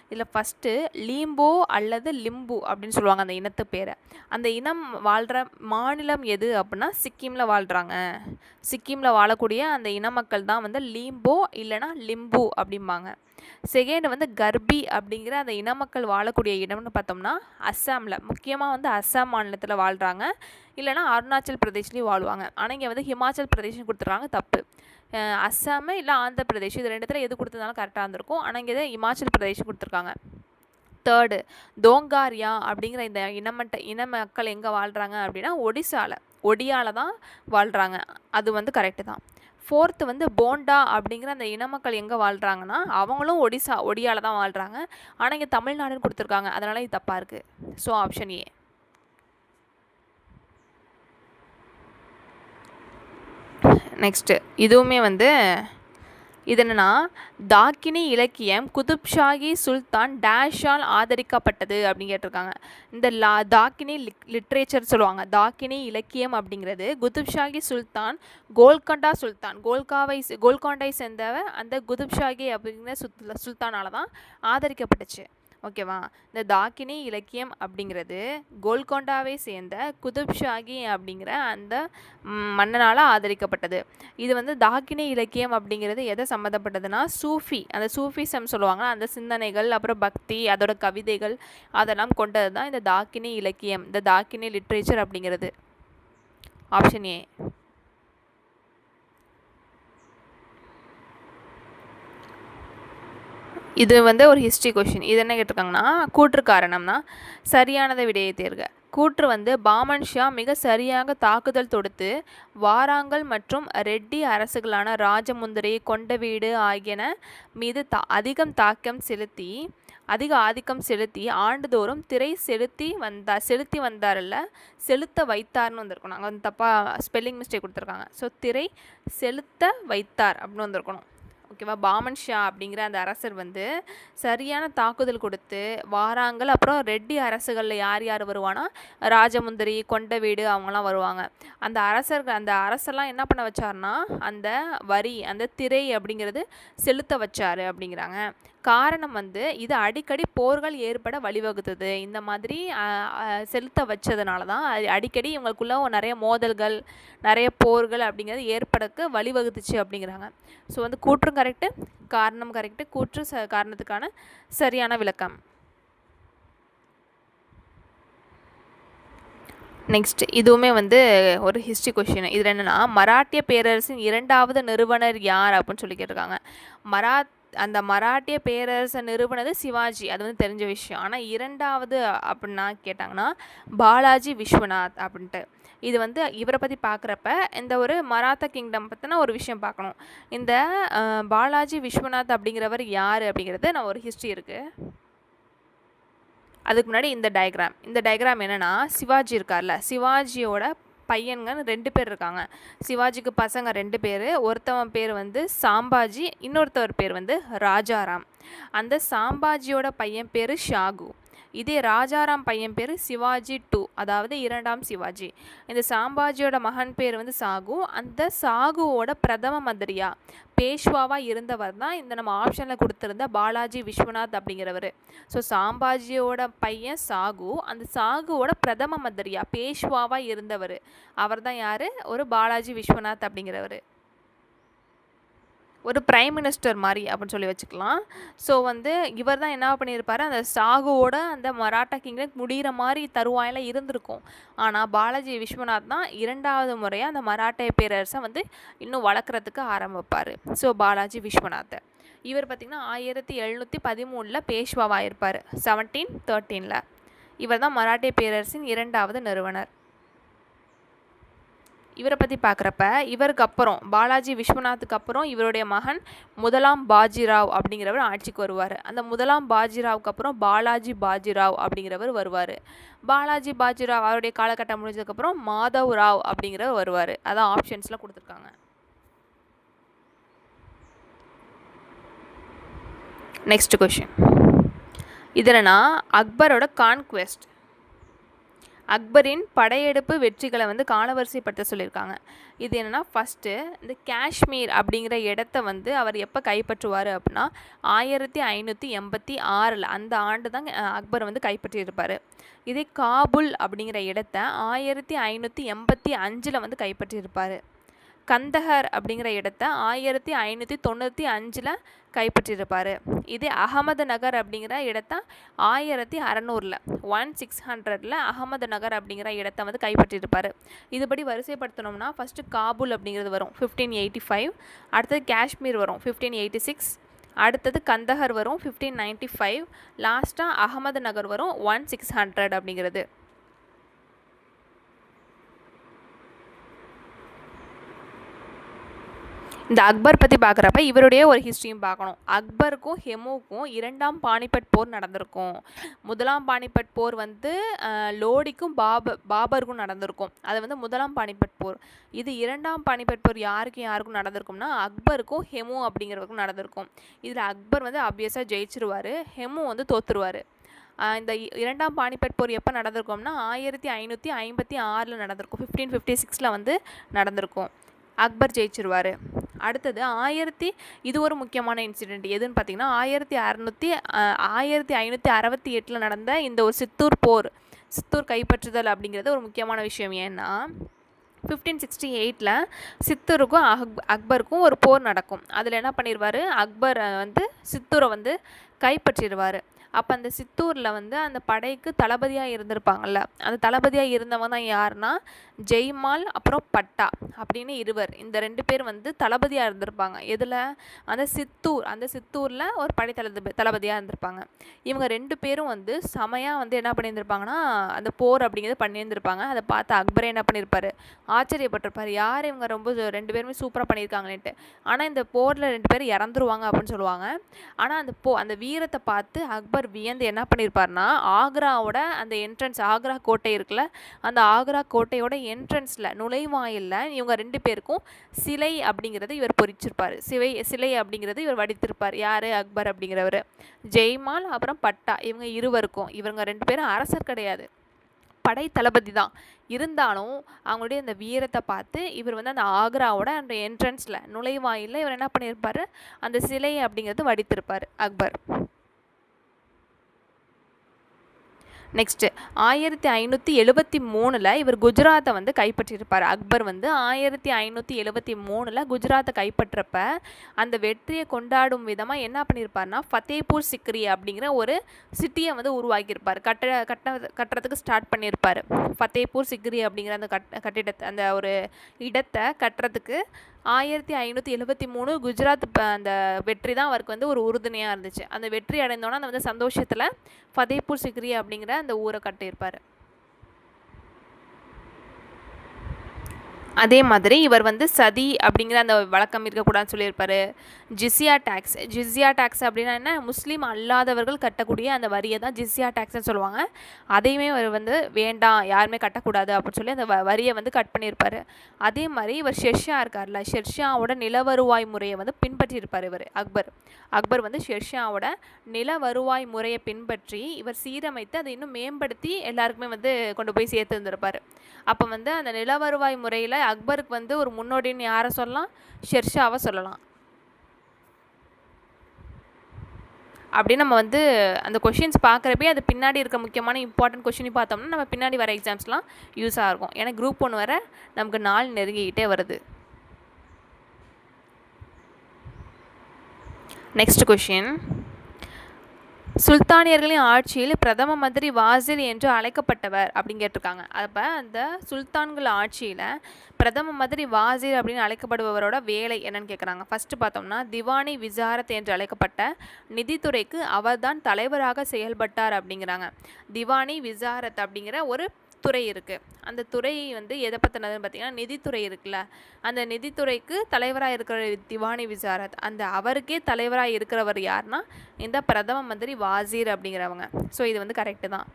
இதில் ஃபஸ்ட்டு லீம்போ அல்லது லிம்பு அப்படின்னு சொல்லுவாங்க அந்த இனத்து பேரை. அந்த இனம் வாழ்கிற மாநிலம் எது அப்படின்னா சிக்கிமில் வாழ்கிறாங்க. சிக்கிமில் வாழக்கூடிய அந்த இன மக்கள் தான் வந்து லீம்போ இல்லைனா லிம்பு அப்படிம்பாங்க. செகண்ட் வந்து கர்பி அப்படிங்கிற அந்த இன மக்கள் வாழக்கூடிய இடம்னு பார்த்தோம்னா அஸ்ஸாமில், முக்கியமாக வந்து அஸ்ஸாம் மாநிலத்தில் வாழ்கிறாங்க. இல்லைனா அருணாச்சல் பிரதேஷ்லேயும் வாழ்வாங்க. ஆனால் இங்கே வந்து ஹிமாச்சல் பிரதேஷ்னு கொடுத்துருக்காங்க, தப்பு. அஸ்ஸாமு இல்லை ஆந்திர பிரதேஷ் இது ரெண்டுத்தில் எது கொடுத்ததுனாலும் கரெக்டாக இருந்திருக்கும். ஆனால் இங்கே இமாச்சல் பிரதேஷ் கொடுத்துருக்காங்க. தேர்டு தோங்காரியா அப்படிங்கிற இந்த இன மக்கள் எங்கே வாழ்கிறாங்க அப்படின்னா ஒடியாவில் தான் வாழ்கிறாங்க. அது வந்து கரெக்டு தான். ஃபோர்த்து வந்து போண்டா அப்படிங்கிற அந்த இன மக்கள் எங்கே வாழ்கிறாங்கன்னா அவங்களும் ஒடியாவில் தான் வாழ்கிறாங்க. ஆனால் இங்கே தமிழ்நாடுன்னு கொடுத்துருக்காங்க, அதனால் இது தப்பாக இருக்குது. So option A. நெக்ஸ்ட்டு இதுவுமே வந்து இது என்னென்னா, தாக்கினி இலக்கியம் குதுப்ஷாஹி சுல்தான் டேஷால் ஆதரிக்கப்பட்டது அப்படின்னு கேட்டிருக்காங்க. இந்த தாக்கினி லிட்ரேச்சர் சொல்லுவாங்க. தாக்கினி இலக்கியம் அப்படிங்கிறது குதுப்ஷாஹி சுல்தான் கோல்காண்டை சேர்ந்தவ அந்த குதுப்ஷாஹி அப்படிங்கிற சுல்தானால தான் ஆதரிக்கப்பட்டுச்சு. ஓகேவா? இந்த தாக்கினி இலக்கியம் அப்படிங்கிறது கோல்கொண்டாவை சேர்ந்த குதுப்ஷாஹி அப்படிங்கிற அந்த மன்னனால் ஆதரிக்கப்பட்டது. இது வந்து தாக்கினி இலக்கியம் அப்படிங்கிறது எதை சம்மந்தப்பட்டதுன்னா அந்த சூஃபிசம் சொல்லுவாங்க, அந்த சிந்தனைகள், அப்புறம் பக்தி, அதோட கவிதைகள் அதெல்லாம் கொண்டது தான் இந்த தாக்கினி இலக்கியம், இந்த தாக்கினி லிட்ரேச்சர் அப்படிங்கிறது. Option A. இது வந்து ஒரு ஹிஸ்ட்ரி கொஷின். இது என்ன கேட்டிருக்காங்கன்னா, கூற்று காரணம்னா சரியானதை விடையை தேர்க. கூற்று வந்து பாமன் ஷா மிக சரியாக தாக்குதல் தொடுத்து வாராங்கல் மற்றும் ரெட்டி அரசுகளான ராஜமுந்திரி, கொண்டவீடு ஆகியன மீது அதிக ஆதிக்கம் செலுத்தி ஆண்டுதோறும் திரை செலுத்தி வந்தார்ல செலுத்த வைத்தார்னு வந்திருக்கணும். அங்கே வந்து தப்பாக ஸ்பெல்லிங் மிஸ்டேக் கொடுத்துருக்காங்க. ஸோ திரை செலுத்த வைத்தார் அப்படின்னு வந்திருக்கணும். ஓகேவா? பாமன் ஷா அப்படிங்கிற அந்த அரசர் வந்து சரியான தாக்குதல் கொடுத்து வாராங்கல் அப்புறம் ரெட்டி அரசுகளில் யார் யார் வருவானா ராஜமுந்திரி, கொண்டவீடு அவங்களாம் வருவாங்க. அந்த அரசெல்லாம் என்ன பண்ண வச்சார்னா அந்த திரை அப்படிங்கிறது செலுத்த வச்சார் அப்படிங்கிறாங்க. காரணம் வந்து இது அடிக்கடி போர்கள் ஏற்பட வழிவகுத்தது. இந்த மாதிரி செலுத்த வச்சதுனால தான் அடிக்கடி இவங்களுக்குள்ள நிறைய மோதல்கள், நிறைய போர்கள் அப்படிங்கிறது ஏற்படக்கு வழிவகுத்துச்சு அப்படிங்கிறாங்க. ஸோ வந்து கூற்றும் கரெக்டு, காரணம் கரெக்டு. கூற்று காரணத்துக்கான சரியான விளக்கம். நெக்ஸ்ட் இதுவுமே வந்து ஒரு ஹிஸ்ட்ரி கொஷின். இதில் என்னென்னா, மராட்டிய பேரரசின் 2வது நிறுவனர் யார் அப்படின்னு சொல்லி கேட்டிருக்காங்க. அந்த மராட்டிய பேரரசை நிறுவனது சிவாஜி, அது வந்து தெரிஞ்ச விஷயம். ஆனால் 2வது அப்படின்னா கேட்டாங்கன்னா பாலாஜி விஸ்வநாத் அப்படின்ட்டு. இது வந்து இவரை பற்றி பார்க்குறப்ப இந்த ஒரு மராத்தா கிங்டம் பற்றின ஒரு விஷயம் பார்க்கணும். இந்த பாலாஜி விஸ்வநாத் அப்படிங்கிறவர் யார் அப்படிங்கிறது நான் ஒரு ஹிஸ்ட்ரி இருக்குது. அதுக்கு முன்னாடி இந்த டயக்ராம் என்னென்னா, சிவாஜி இருக்கார்ல, சிவாஜியோட பையன்க 2 பேர் இருக்காங்க. சிவாஜிக்கு பசங்க 2 பேர். ஒருத்தவன் பேர் வந்து சாம்பாஜி, இன்னொருத்தவர் பேர் வந்து ராஜாராம். அந்த சாம்பாஜியோட பையன் பேர் ஷாகு. இதே ராஜாராம் பையன் பேர் சிவாஜி 2, அதாவது 2ஆம் சிவாஜி. இந்த சாம்பாஜியோட மகன் பேர் வந்து சாகு. அந்த சாகுவோட பிரதம மந்திரியா பேஷ்வாவாக இருந்தவர் தான் இந்த நம்ம ஆப்ஷனில் கொடுத்துருந்த பாலாஜி விஸ்வநாத் அப்படிங்கிறவர். ஸோ சாம்பாஜியோட பையன் சாகு, அந்த சாகுவோட பிரதம மந்திரியா பேஷ்வாவாக இருந்தவர் அவர் தான் யார்? ஒரு பாலாஜி விஸ்வநாத் அப்படிங்கிறவர். ஒரு பிரைம் மினிஸ்டர் மாதிரி அப்படின்னு சொல்லி வச்சுக்கலாம். ஸோ வந்து இவர் தான் என்ன பண்ணியிருப்பார், அந்த சாகுவோட அந்த மராட்டா கிங்டம் முடிகிற மாதிரி தருவாயில் இருந்திருக்கும். ஆனால் பாலாஜி விஸ்வநாத் தான் 2வது முறையாக அந்த மராட்டிய பேரரசை வந்து இன்னும் வளர்க்குறதுக்கு ஆரம்பிப்பார். ஸோ பாலாஜி விஸ்வநாத் இவர் பார்த்திங்கன்னா 1713 பேஷ்வாவாக இருப்பார். 1713 இவர் தான் மராட்டிய பேரரசின் 2வது நிறுவனர். இவரை பற்றி பார்க்குறப்ப இவருக்கு அப்புறம் பாலாஜி விஸ்வநாத்துக்கு அப்புறம் இவருடைய மகன் முதலாம் பாஜிராவ் அப்படிங்கிறவர் ஆட்சிக்கு வருவார். அந்த முதலாம் பாஜிராவுக்கு அப்புறம் பாலாஜி பாஜிராவ் அப்படிங்கிறவர் வருவார். பாலாஜி பாஜிராவ் அவருடைய காலகட்டம் முடிஞ்சதுக்கப்புறம் மாதவ் ராவ் அப்படிங்கிறவர் வருவார். அதான் ஆப்ஷன்ஸில் கொடுத்துருக்காங்க. Next question. இதில் நான் அக்பரோட கான்குவெஸ்ட், அக்பரின் படையெடுப்பு வெற்றிகளை வந்து காலவரிசைப்படுத்த சொல்லியிருக்காங்க. இது என்னென்னா, ஃபஸ்ட்டு இந்த காஷ்மீர் அப்படிங்கிற இடத்த வந்து அவர் எப்போ கைப்பற்றுவார் அப்படின்னா 1586 அந்த ஆண்டு தான் அக்பர் வந்து கைப்பற்றியிருப்பார். இதே காபுல் அப்படிங்கிற இடத்த 1585 வந்து கைப்பற்றியிருப்பார். கந்தஹர் அப்படிங்கிற இடத்த 1595 கைப்பற்றியிருப்பார். இதே அகமது நகர் அப்படிங்கிற இடத்த 1600 அகமது நகர் அப்படிங்கிற இடத்த வந்து கைப்பற்றியிருப்பார். இதுபடி வரிசைப்படுத்தணும்னா ஃபஸ்ட்டு காபுல் அப்படிங்கிறது வரும் 1585, அடுத்தது காஷ்மீர் வரும் 1586, அடுத்தது கந்தஹர் வரும் 1595, லாஸ்ட்டாக அகமது நகர் வரும் 1600 அப்படிங்கிறது. இந்த அக்பர் பற்றி பார்க்குறப்ப இவருடைய ஒரு ஹிஸ்ட்ரியும் பார்க்கணும். அக்பருக்கும் ஹெமுக்கும் 2ஆம் பானிபட் போர் நடந்திருக்கும். முதலாம் பானிபட் போர் வந்து லோடிக்கும் பாபருக்கும் நடந்திருக்கும். அது வந்து முதலாம் பானிபட் போர். இது 2ஆம் பானிபட் போர் யாருக்கும் நடந்திருக்கும்னா அக்பருக்கும் ஹெமு அப்படிங்கிறவருக்கும் நடந்திருக்கும். இதில் அக்பர் வந்து ஆப்வியஸாக ஜெயிச்சிருவார், ஹெமு வந்து தோற்றுருவார். இந்த 2ஆம் பானிபட் போர் எப்போ நடந்திருக்கும்னா 1556 நடந்திருக்கும். 1556 வந்து நடந்திருக்கும். அக்பர் ஜெயிச்சிருவார். அடுத்தது இது ஒரு முக்கியமான இன்சிடெண்ட் எதுன்னு பார்த்தீங்கன்னா 1568 நடந்த இந்த ஒரு சித்தூர் கைப்பற்றுதல் அப்படிங்கிறது ஒரு முக்கியமான விஷயம். ஏன்னா 1568 சித்தூருக்கும் அக்பருக்கும் ஒரு போர் நடக்கும். அதில் என்ன பண்ணிடுவார், அக்பர் வந்து சித்தூரை வந்து கைப்பற்றிடுவார். அப்போ அந்த சித்தூரில் வந்து அந்த படைக்கு தளபதியாக இருந்திருப்பாங்கள்ல, அந்த தளபதியாக இருந்தவங்க தான் யாருன்னா ஜெய்மால் அப்புறம் பட்டா அப்படின்னு இருவர். இந்த 2 பேர் வந்து தளபதியாக இருந்திருப்பாங்க. எதில், அந்த சித்தூரில் ஒரு படை தளபதியாக இருந்திருப்பாங்க. இவங்க 2 பேரும் வந்து செமையாக வந்து என்ன பண்ணியிருந்திருப்பாங்கன்னா அந்த போர் அப்படிங்கிறது பண்ணியிருந்திருப்பாங்க. அதை பார்த்து அக்பரே என்ன பண்ணியிருப்பார், ஆச்சரியப்பட்டிருப்பார். யார் இவங்க ரொம்ப 2 பேருமே சூப்பராக பண்ணியிருக்காங்களேன்ட்டு. ஆனால் இந்த போரில் 2 பேர் இறந்துருவாங்க அப்படின்னு சொல்லுவாங்க. ஆனால் அந்த வீரத்தை பார்த்து அக்பர் வியந்து என்ன பண்ணியிருப்பார்னா ஆக்ராவோட அந்த என்ட்ரன்ஸ், ஆக்ரா கோட்டை இருக்குல்ல, அந்த ஆக்ரா கோட்டையோட என்ட்ரன்ஸில் நுழைவாயிலில் இவங்க 2 பேருக்கும் சிலை அப்படிங்கிறது இவர் பொறிச்சிருப்பார். சிலை அப்படிங்கிறது இவர் வடித்திருப்பார். யார், அக்பர் அப்படிங்கிறவர். ஜெய்மால் அப்புறம் பட்டா இவங்க இருவருக்கும், இவங்க 2 பேரும் அரசர் கிடையாது, படை தளபதி தான். இருந்தாலும் அவங்களுடைய அந்த வீரத்தை பார்த்து இவர் வந்து அந்த ஆக்ராவோட அந்த என்ட்ரன்ஸில் நுழைவாயிலில் இவர் என்ன பண்ணியிருப்பார், அந்த சிலை அப்படிங்கிறது வடித்திருப்பார் அக்பர். நெக்ஸ்ட்டு 1573 இவர் குஜராத்தை வந்து கைப்பற்றியிருப்பார். அக்பர் வந்து 1573 குஜராத்தை கைப்பற்றப்ப அந்த வெற்றியை கொண்டாடும் விதமாக என்ன பண்ணியிருப்பார்னா ஃபத்தேபூர் சிக்ரி அப்படிங்கிற ஒரு சிட்டியை வந்து உருவாக்கியிருப்பார். கட்டுறதுக்கு ஸ்டார்ட் பண்ணியிருப்பார். ஃபத்தேபூர் சிக்ரி அப்படிங்கிற அந்த கட்டிடத்தை, அந்த ஒரு இடத்தை கட்டுறதுக்கு 1573 குஜராத் அந்த வெற்றி தான் அவருக்கு வந்து ஒரு உறுதுணையாக இருந்துச்சு. அந்த வெற்றி அடைந்தோன்னா அந்த வந்து சந்தோஷத்தில் ஃபத்தேபூர் சிக்ரி அப்படிங்கிற அந்த ஊரை கட்டியிருப்பார். அதே மாதிரி இவர் வந்து சதி அப்படிங்கிற அந்த வழக்கம் இருக்கக்கூடாதுன்னு சொல்லியிருப்பார். ஜிஸ்யா டேக்ஸ் அப்படின்னா என்ன, முஸ்லீம் அல்லாதவர்கள் கட்டக்கூடிய அந்த வரியை தான் ஜிஸ்யா டேக்ஸ்ன்னு சொல்லுவாங்க. அதையுமே இவர் வந்து வேண்டாம், யாருமே கட்டக்கூடாது அப்படின்னு சொல்லி அந்த வரியை வந்து கட் பண்ணியிருப்பார். அதே மாதிரி இவர் ஷெர்ஷா இருக்கார்ல, ஷெர்ஷாவோட நில வருவாய் முறையை வந்து பின்பற்றியிருப்பார் இவர் அக்பர் வந்து ஷெர்ஷாவோட நில வருவாய் முறையை பின்பற்றி இவர் சீரமைத்து அதை இன்னும் மேம்படுத்தி எல்லாருக்குமே வந்து கொண்டு போய் சேர்த்து இருந்திருப்பார். அப்போ வந்து அந்த நில வருவாய் முறையில் அக்பருக்கு வந்து ஒரு முன்னோடின்னு யாரை சொல்லலாம், ஷெர்ஷாவை சொல்லலாம். அப்படி நம்ம வந்து அந்த கொஷின்ஸ் பார்க்குறப்பே அது பின்னாடி இருக்க முக்கியமான இம்பார்ட்டன்ட் கொஷின் பார்த்தோம்னா நம்ம பின்னாடி வர எக்ஸாம்ஸ்லாம் யூஸாக இருக்கும். ஏன்னா குரூப் 1 வர நமக்கு நாள் நெருங்கிக்கிட்டே வருது. நெக்ஸ்ட் கொஷின், சுல்தானியர்களின் ஆட்சியில் பிரதம மந்திரி வாசிர் என்று அழைக்கப்பட்டவர் அப்படின்னு கேட்டிருக்காங்க. அப்போ அந்த சுல்தான்கள் ஆட்சியில் பிரதம மந்திரி வாசிர் அப்படின்னு அழைக்கப்படுபவரோட வேலை என்னன்னு கேட்குறாங்க. ஃபஸ்ட்டு பார்த்தோம்னா திவானி விசாரத் என்று அழைக்கப்பட்ட நிதித்துறைக்கு அவர்தான் தலைவராக செயல்பட்டார் அப்படிங்கிறாங்க. திவானி விசாரத் அப்படிங்கிற ஒரு துறை இருக்குது. அந்த துறை வந்து எதை பற்றினதுன்னு பார்த்தீங்கன்னா நிதித்துறை இருக்குல்ல, அந்த நிதித்துறைக்கு தலைவராக இருக்கிற திவானி விசாரத், அந்த அவருக்கே தலைவராக இருக்கிறவர் யாருன்னா இந்த பிரதம மந்திரி வாசிர் அப்படிங்கிறவங்க. ஸோ இது வந்து கரெக்டு தான்.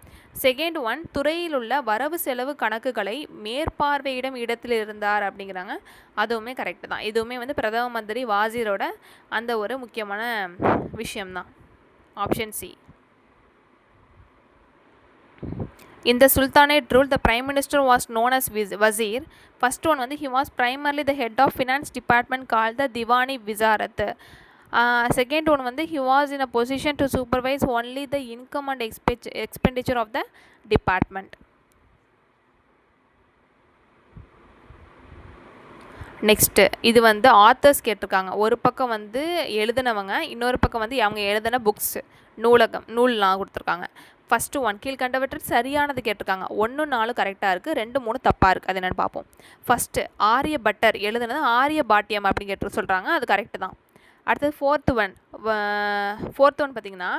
செகண்ட் ஒன், துறையில் உள்ள வரவு செலவு கணக்குகளை மேற்பார்வையிடும் இடத்தில் இருந்தார் அப்படிங்கிறாங்க. அதுவுமே கரெக்டு தான். இதுவுமே வந்து பிரதம மந்திரி வாசிரோட அந்த ஒரு முக்கியமான விஷயம்தான். Option C. In the Sultanate rule, the Prime Minister was known as Wazir. First one வந்து he was primarily the head of finance department called the Diwani Vizarat. Second one வந்து he was in a position to supervise only the income and expenditure of the department. Next இது வந்து authors கேட்டிருக்காங்க. ஒரு பக்கம் வந்து எழுதினவங்க, இன்னொரு பக்கம் வந்து அவங்க எழுதின புக்ஸ், நூல்லாம் கொடுத்துருக்காங்க. ஃபஸ்ட்டு ஒன், கீழ்கண்டவற்றில் சரியானது கேட்டிருக்காங்க. 1, 4 கரெக்டாக இருக்குது, 2, 3 தப்பாக இருக்குது. அது என்னென்னு பார்ப்போம். ஃபஸ்ட்டு ஆரிய பட்டர் எழுதுனது ஆரிய பாட்டியம் அப்படின்னு கேட்டு சொல்கிறாங்க. அது கரெக்டு தான். அடுத்தது ஃபோர்த் ஒன் பார்த்திங்கன்னா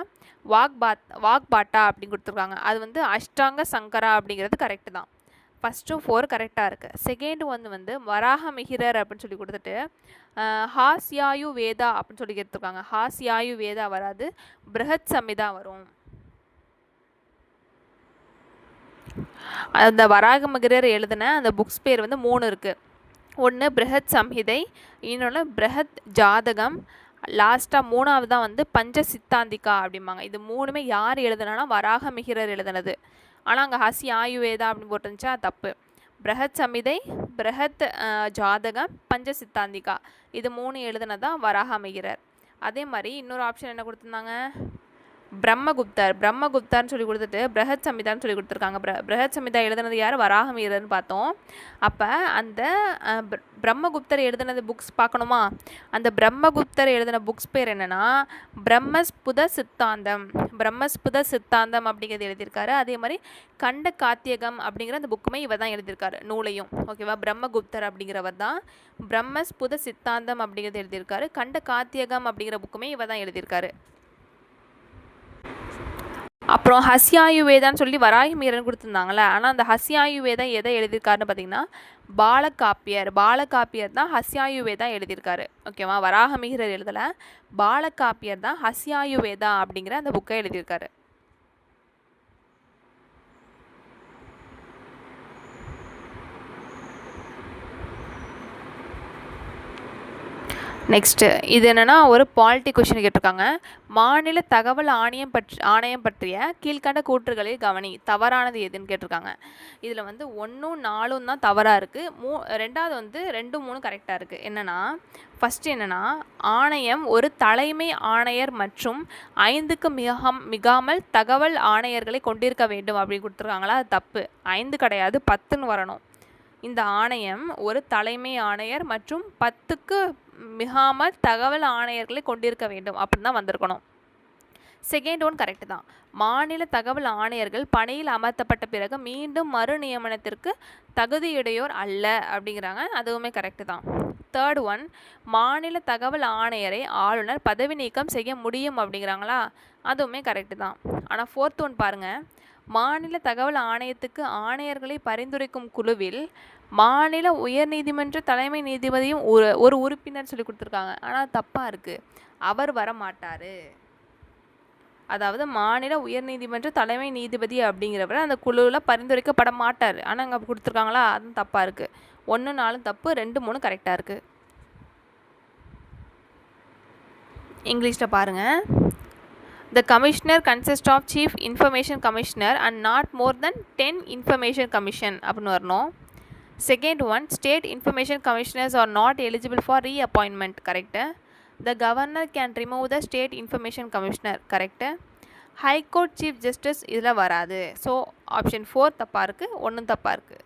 வாக்பாட்டா அப்படின்னு கொடுத்துருக்காங்க. அது வந்து அஷ்டாங்க சங்கரா அப்படிங்கிறது கரெக்டு தான். ஃபஸ்ட்டு 4 கரெக்டாக இருக்குது. செகண்ட் வந்து வராக மிகிரர் அப்படின்னு சொல்லி கொடுத்துட்டு ஹாஸ்யாயு வேதா அப்படின்னு சொல்லி கேட்டிருக்காங்க. ஹாஸ்யாயு வேதா வராது, பிருஹத் சமிதா வரும். அந்த வராக மிகிரர் எழுதின அந்த புக்ஸ் பேர் வந்து 3 இருக்குது. ஒன்று பிருஹத் சம்ஹிதை, இன்னொன்று பிருஹத் ஜாதகம், லாஸ்ட்டாக 3வது தான் வந்து பஞ்ச சித்தாந்திகா அப்படிம்பாங்க. இது 3மே யார் எழுதுனா வராக மிகிரர் எழுதுனது. ஆனால் அங்கே ஹசி ஆயுவேதா அப்படின்னு போட்டுருந்துச்சா தப்பு. பிருஹத் சமிதை, பிருஹத் ஜாதகம், பஞ்ச சித்தாந்திகா இது 3 எழுதுனதான் வராக மிகிரர். அதே மாதிரி இன்னொரு ஆப்ஷன் என்ன கொடுத்துருந்தாங்க, பிரம்மகுப்தர்னு சொல்லி கொடுத்துட்டு பிருஹத் சமிதான்னு சொல்லி கொடுத்துருக்காங்க. பிருஹத் சமிதா எழுதுனது யார், வராக மிகிரர்னு பார்த்தோம். அப்போ அந்த பிரம்மகுப்தர் எழுதினது புக்ஸ் பார்க்கணுமா? அந்த பிரம்மகுப்தர் எழுதின புக்ஸ் பேர் என்னென்னா பிரம்மஸ்புத சித்தாந்தம் அப்படிங்கிறது எழுதியிருக்காரு. அதே மாதிரி கண்ட காத்தியகம் அப்படிங்கிற அந்த புக்குமே இவர் தான் எழுதியிருக்காரு, நூலையும். ஓகேவா, பிரம்மகுப்தர் அப்படிங்கிறவர் தான் பிரம்மஸ்புத சித்தாந்தம் அப்படிங்கிறது எழுதியிருக்காரு. கண்ட காத்தியகம் அப்படிங்கிற புக்குமே இவர் தான் எழுதியிருக்காரு. அப்புறம் ஹஸ்யாயுவேதான்னு சொல்லி வராகி மிகிரன் கொடுத்துருந்தாங்களே, ஆனால் அந்த ஹஸ்யாயுவேதா எதை எழுதியிருக்காருன்னு பார்த்தீங்கன்னா பாலகாப்பியர் தான் ஹஸ்யாயுவேதா எழுதியிருக்காரு. ஓகேவா, வராக மிகிரர் எழுதலை, பாலகாப்பியர் தான் ஹஸ்யாயுவேதா அப்படிங்கிற அந்த புக்கை எழுதியிருக்காரு. நெக்ஸ்ட்டு இது என்னென்னா ஒரு பாலிட்டி கொஷின் கேட்டிருக்காங்க. மாநில தகவல் ஆணையம் பற்றிய கீழ்கண்ட கூற்றுகளில் கவனி, தவறானது எதுன்னு கேட்டிருக்காங்க. இதில் வந்து 1, 4 தான் தவறாக இருக்குது. ரெண்டாவது வந்து 2, 3 கரெக்டாக இருக்குது. என்னென்னா ஃபஸ்ட்டு என்னென்னா ஆணையம் ஒரு தலைமை ஆணையர் மற்றும் 5க்கு மிகாமல் தகவல் ஆணையர்களை கொண்டிருக்க வேண்டும் அப்படின்னு கொடுத்துருக்காங்களா, அது தப்பு. 5 கிடையாது, 10ன்னு வரணும். இந்த ஆணையம் ஒரு தலைமை ஆணையர் மற்றும் 10க்கு மிகாமல் தகவல் ஆணையர்களை கொண்டிருக்க வேண்டும் அப்படின்னு தான் வந்திருக்கணும். செகண்ட் ஒன் கரெக்டு தான். மாநில தகவல் ஆணையர்கள் பணியில் அமர்த்தப்பட்ட பிறகு மீண்டும் மறு நியமனத்திற்கு தகுதியுடையோர் அல்ல அப்படிங்கிறாங்க. அதுவுமே கரெக்டு தான். தேர்ட் ஒன், மாநில தகவல் ஆணையரை ஆளுநர் பதவி நீக்கம் செய்ய முடியும் அப்படிங்கிறாங்களா, அதுவுமே கரெக்டு தான். ஆனால் ஃபோர்த் ஒன் பாருங்கள், மாநில தகவல் ஆணையத்துக்கு ஆணையர்களை பரிந்துரைக்கும் குழுவில் மாநில உயர்நீதிமன்ற தலைமை நீதிபதியும் ஒரு உறுப்பினர் சொல்லி கொடுத்துருக்காங்க. ஆனால் தப்பாக இருக்குது, அவர் வர மாட்டார். அதாவது மாநில உயர்நீதிமன்ற தலைமை நீதிபதி அப்படிங்கிறவர் அந்த குழுவில் பரிந்துரைக்கப்பட மாட்டார். ஆனால் அங்கே கொடுத்துருக்காங்களா, அதுவும் தப்பாக இருக்குது. 1, 4 தப்பு, 2, 3 கரெக்டாக இருக்குது. இங்கிலீஷில் பாருங்கள். The commissioner consists of chief information commissioner and not more than 10 information commission அப்படின்னு வரணும். Second one, state information commissioners are not eligible for reappointment. Correct. The governor can remove the state information commissioner. Correct. High Court Chief Justice இதில் வராது. So option 4 தப்பாக இருக்குது, 1 தப்பாக இருக்குது.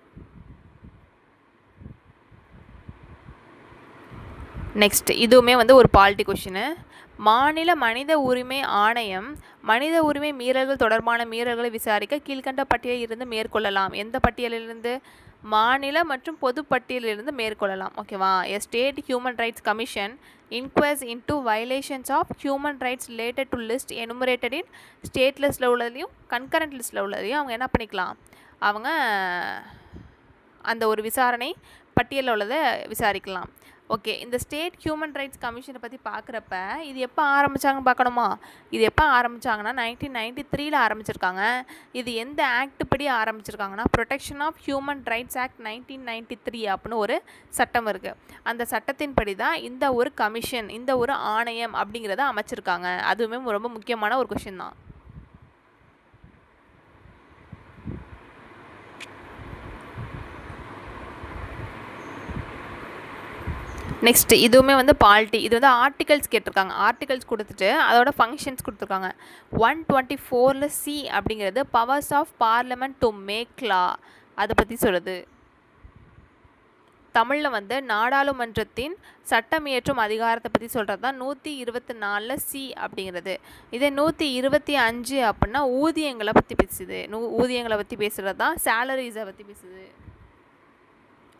Next இதுவுமே வந்து ஒரு பாலிட்டி கொஷினு. மாநில மனித உரிமை ஆணையம் மனித உரிமை மீறல்கள் தொடர்பான மீறல்களை விசாரிக்க கீழ்கண்ட பட்டியலில் இருந்து மேற்கொள்ளலாம். எந்த பட்டியலிலிருந்து? மாநில மற்றும் பொது பட்டியலிலிருந்து மேற்கொள்ளலாம். ஓகேவா? A state human rights commission inquires into violations of human rights related to list enumerated in state லிஸ்ட்டில் உள்ளதையும் கன்கரண்ட் லிஸ்ட்டில் உள்ளதையும் அவங்க என்ன பண்ணிக்கலாம், அவங்க அந்த ஒரு விசாரணை பட்டியலில் உள்ளதை விசாரிக்கலாம். ஓகே, இந்த ஸ்டேட் ஹியூமன் ரைட்ஸ் கமிஷனை பற்றி பார்க்குறப்ப இது எப்போ ஆரம்பித்தாங்கன்னு பார்க்கணுமா? இது எப்போ ஆரம்பித்தாங்கன்னா 1993 ஆரம்பிச்சிருக்காங்க. இது எந்த ஆக்ட் படி ஆரம்பிச்சிருக்காங்கன்னா protection of human rights act 1993 அப்படின்னு ஒரு சட்டம் இருக்குது. அந்த சட்டத்தின்படி தான் இந்த ஒரு கமிஷன், இந்த ஒரு ஆணையம் அப்படிங்கிறத அமைச்சிருக்காங்க. அதுவுமே ரொம்ப முக்கியமான ஒரு கொஷின் தான். நெக்ஸ்ட் இதுவுமே வந்து பாலிட்டி. இது வந்து ஆர்டிகல்ஸ் கேட்டிருக்காங்க. ஆர்டிகல்ஸ் கொடுத்துட்டு அதோட ஃபங்க்ஷன்ஸ் கொடுத்துருக்காங்க. 124 C அப்படிங்கிறது powers of parliament to make law, அதை பற்றி சொல்லுது. தமிழில் வந்து நாடாளுமன்றத்தின் சட்டம் இயற்றும் அதிகாரத்தை பற்றி சொல்கிறது தான் 124 C அப்படிங்கிறது. இதே 125 அப்படின்னா ஊதியங்களை பற்றி பேசுது. ஊதியங்களை பற்றி பேசுகிறது தான் சேலரிஸை பற்றி பேசுது.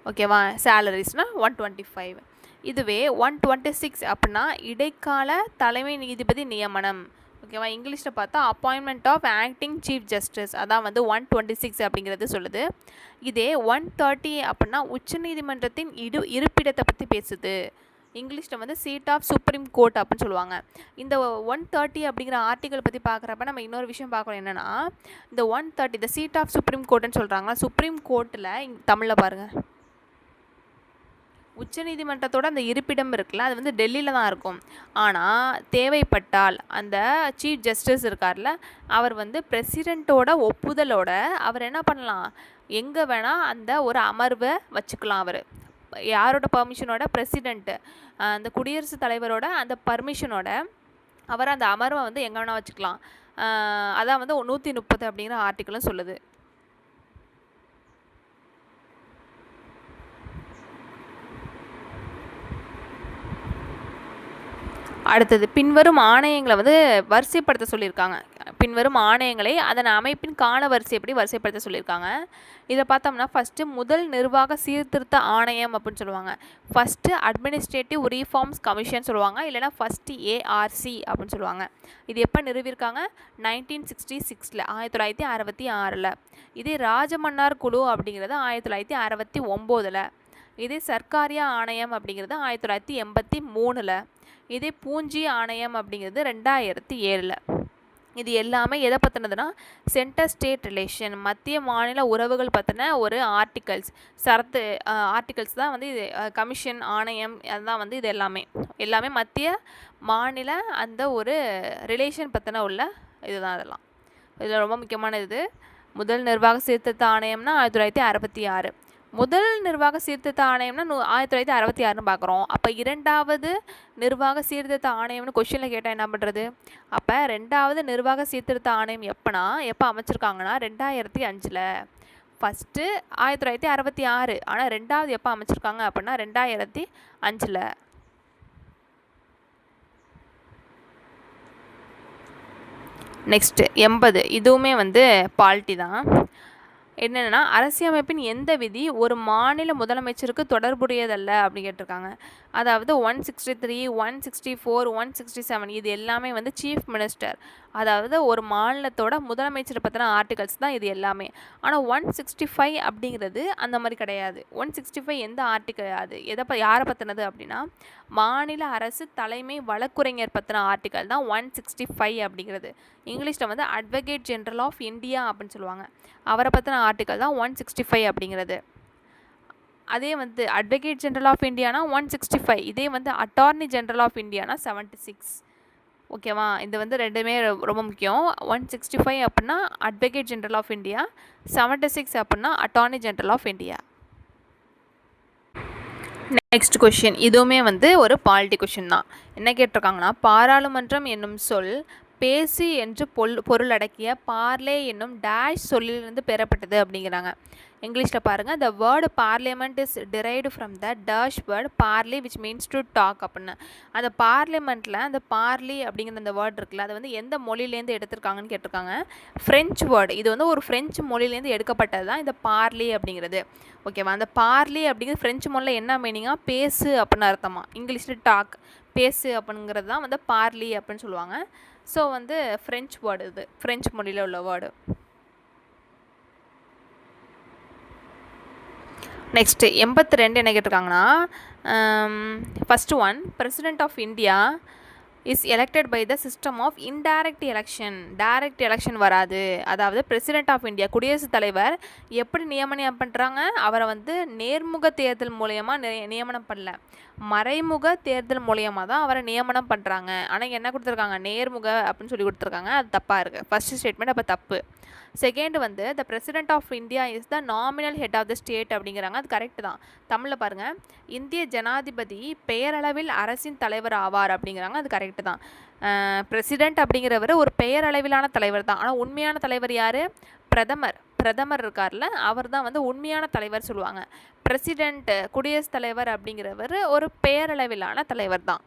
ஓகேவா? சேலரிஸ்னால் 125. இதுவே 126 அப்படின்னா இடைக்கால தலைமை நீதிபதி நியமனம். ஓகேவா? இங்கிலீஷில் பார்த்தா appointment of acting chief justice, அதான் வந்து 126 அப்படிங்கிறது சொல்லுது. இதே 130 அப்படின்னா உச்சநீதிமன்றத்தின் இருப்பிடத்தை பற்றி பேசுது. இங்கிலீஷில் வந்து சீட் ஆஃப் சுப்ரீம் கோர்ட் அப்படின்னு சொல்லுவாங்க. இந்த 130 அப்படிங்கிற ஆர்டிகல் பற்றி பார்க்குறப்ப நம்ம இன்னொரு விஷயம் பார்க்கணும். என்னென்னா இந்த 130 இந்த சீட் ஆஃப் சுப்ரீம் கோர்ட்டுன்னு சொல்கிறாங்க. சுப்ரீம் கோர்ட்டில் தமிழில் பாருங்கள், உச்சநீதிமன்றத்தோட அந்த இருப்பிடம் இருக்குல்ல, அது வந்து டெல்லியில் தான் இருக்கும். ஆனால் தேவைப்பட்டால் அந்த சீஃப் ஜஸ்டிஸ் இருக்கார்ல, அவர் வந்து பிரசிடெண்ட்டோட ஒப்புதலோட அவர் என்ன பண்ணலாம், எங்கே வேணால் அந்த ஒரு அமர்வை வச்சுக்கலாம். அவர் யாரோட பர்மிஷனோட? பிரசிடெண்ட்டு, அந்த குடியரசுத் தலைவரோட அந்த பர்மிஷனோட அவர் அந்த அமர்வை வந்து எங்கே வேணால் வச்சுக்கலாம். அதான் வந்து 130 அப்படிங்கிற ஆர்டிக்கலும் சொல்லுது. அடுத்தது பின்வரும் ஆணையங்களை வந்து வரிசைப்படுத்த சொல்லியிருக்காங்க. பின்வரும் ஆணையங்களை அதன் அமைப்பின் கால வரிசைப்படி வரிசைப்படுத்த சொல்லியிருக்காங்க. இதை பார்த்தோம்னா ஃபஸ்ட்டு முதல் நிர்வாக சீர்திருத்த ஆணையம் அப்படின்னு சொல்லுவாங்க. ஃபஸ்ட்டு அட்மினிஸ்ட்ரேட்டிவ் ரீஃபார்ம்ஸ் கமிஷன் சொல்லுவாங்க, இல்லைனா ஃபஸ்ட்டு ARC அப்படின்னு சொல்லுவாங்க. இது எப்போ நிறுவியிருக்காங்க? 1966 1966. இதே ராஜமன்னார் குழு அப்படிங்கிறது 1969. இதே சர்க்காரியா ஆணையம் அப்படிங்கிறது 1983. இதே பூஞ்சி ஆணையம் அப்படிங்கிறது 2007. இது எல்லாமே எதை பற்றினதுன்னா சென்டர் ஸ்டேட் ரிலேஷன், மத்திய மாநில உறவுகள் பற்றின ஒரு ஆர்டிகல்ஸ் தான் வந்து இது. கமிஷன், ஆணையம், அதுதான் வந்து இது எல்லாமே மத்திய மாநில அந்த ஒரு ரிலேஷன் பற்றின உள்ள இதுதான். அதெல்லாம் இதில் ரொம்ப முக்கியமான இது. முதல் நிர்வாக சீர்திருத்த ஆணையம்னா 1966. முதல் நிர்வாக சீர்திருத்த ஆணையம்னா 1966 பார்க்குறோம். அப்போ இரண்டாவது நிர்வாக சீர்திருத்த ஆணையம்னு கொஷினில் கேட்டால் என்ன பண்ணுறது? அப்போ ரெண்டாவது நிர்வாக சீர்திருத்த ஆணையம் எப்போ அமைச்சிருக்காங்கன்னா 2005. ஃபஸ்ட்டு 1966, ஆனால் ரெண்டாவது எப்போ அமைச்சிருக்காங்க அப்படின்னா 2005. நெக்ஸ்ட்டு 80. இதுவுமே வந்து பாலிட்டி தான். என்னென்னா அரசியமைப்பின் எந்த விதி ஒரு மாநில முதலமைச்சருக்கு தொடர்புடையதல்ல அப்படின்னு கேட்டிருக்காங்க. அதாவது 163, 164, 167 இது எல்லாமே வந்து சீஃப் மினிஸ்டர், அதாவது ஒரு மாநிலத்தோட முதலமைச்சர் பற்றின ஆர்டிகல்ஸ் தான் இது எல்லாமே. ஆனால் 165 அப்படிங்கிறது அந்த மாதிரி கிடையாது. 165 எந்த ஆர்டிக்கல், அது யாரை பற்றினது அப்படின்னா மாநில அரசு தலைமை வழக்குரைஞர் பற்றின ஆர்டிக்கல் தான் 165 அப்படிங்கிறது. இங்கிலீஷில் வந்து அட்வொகேட் ஜெனரல் ஆஃப் இந்தியா அப்படின்னு சொல்லுவாங்க. அவரை பற்றின ஆர்டிக்கல் தான் 165 அப்படிங்கிறது. அதே வந்து அட்வொகேட் ஜெனரல் ஆஃப் இந்தியானா 165, இதே வந்து அட்டார்னி ஜெனரல் ஆஃப் இந்தியானா 76. ஓகேவா? இது வந்து ரெண்டுமே ரொம்ப முக்கியம். 165 அப்படின்னா அட்வொகேட் ஜெனரல் ஆஃப் இந்தியா, 76 அப்படின்னா attorney general of India. Next question, இதுவுமே வந்து ஒரு பாலிட்டி கொஷின் தான். என்ன கேட்டிருக்காங்கன்னா பாராளுமன்றம் என்னும் சொல் பேசு என்று பொருளடக்கிய பார்லே என்னும் டேஷ் சொல்லிலிருந்து பெறப்பட்டது அப்படிங்கிறாங்க. இங்கிலீஷில் பாருங்கள், the word parliament is derived from the dash word parler which means to talk அப்படின்னு. அந்த பார்லிமெண்ட்டில் அந்த பார்லி அப்படிங்கிற அந்த வேர்டு இருக்குல்ல, அது வந்து எந்த மொழியிலேருந்து எடுத்திருக்காங்கன்னு கேட்டிருக்காங்க. French word. இது வந்து ஒரு ஃப்ரெஞ்சு மொழியிலேருந்து எடுக்கப்பட்டது தான் இந்த பார்லி அப்படிங்கிறது. ஓகேவா? அந்த பார்லி அப்படிங்கிறது ஃப்ரெஞ்சு மொழியில் என்ன மீனிங்காக பேசு அப்படின்னு அர்த்தமா. இங்கிலீஷில் டாக், பேசு அப்படிங்கிறது தான் வந்து பார்லி அப்படின்னு சொல்லுவாங்க. ஸோ வந்து ஃப்ரெஞ்ச் வேர்டு, இது ஃப்ரெஞ்சு மொழியில் உள்ள வேர்டு. நெக்ஸ்ட்டு 82 என்ன கேட்டிருக்காங்கன்னா, first one, president of India is elected by the system of indirect election. Direct election வராது. அதாவது பிரசிடெண்ட் ஆஃப் இந்தியா, குடியரசுத் தலைவர் எப்படி நியமனம் பண்ணுறாங்க? அவரை வந்து நேர்முக தேர்தல் மூலயமா நியமனம் பண்ணல, மறைமுக தேர்தல் மூலயமா தான் அவரை நியமனம் பண்ணுறாங்க. ஆனால் என்ன கொடுத்துருக்காங்க? நேர்முக அப்படின்னு சொல்லி கொடுத்துருக்காங்க. அது தப்பாக இருக்குது. ஃபஸ்ட்டு ஸ்டேட்மெண்ட் அப்போ தப்பு. செகண்ட் வந்து the president of India is the nominal head of the state அப்படிங்கிறாங்க. அது கரெக்டு தான். தமிழில் பாருங்கள், இந்திய ஜனாதிபதி பெயரளவில் அரசின் தலைவர் ஆவார் அப்படிங்கிறாங்க. அது கரெக்டு தான். பிரசிடெண்ட் அப்படிங்கிறவர் ஒரு பெயரளவிலான தலைவர் தான். ஆனால் உண்மையான தலைவர் யார்? பிரதமர் இருக்கார்ல, அவர் தான் வந்து உண்மையான தலைவர் சொல்லுவாங்க. பிரசிடெண்ட், குடியரசுத் தலைவர் அப்படிங்கிறவர் ஒரு பெயரளவிலான தலைவர் தான்.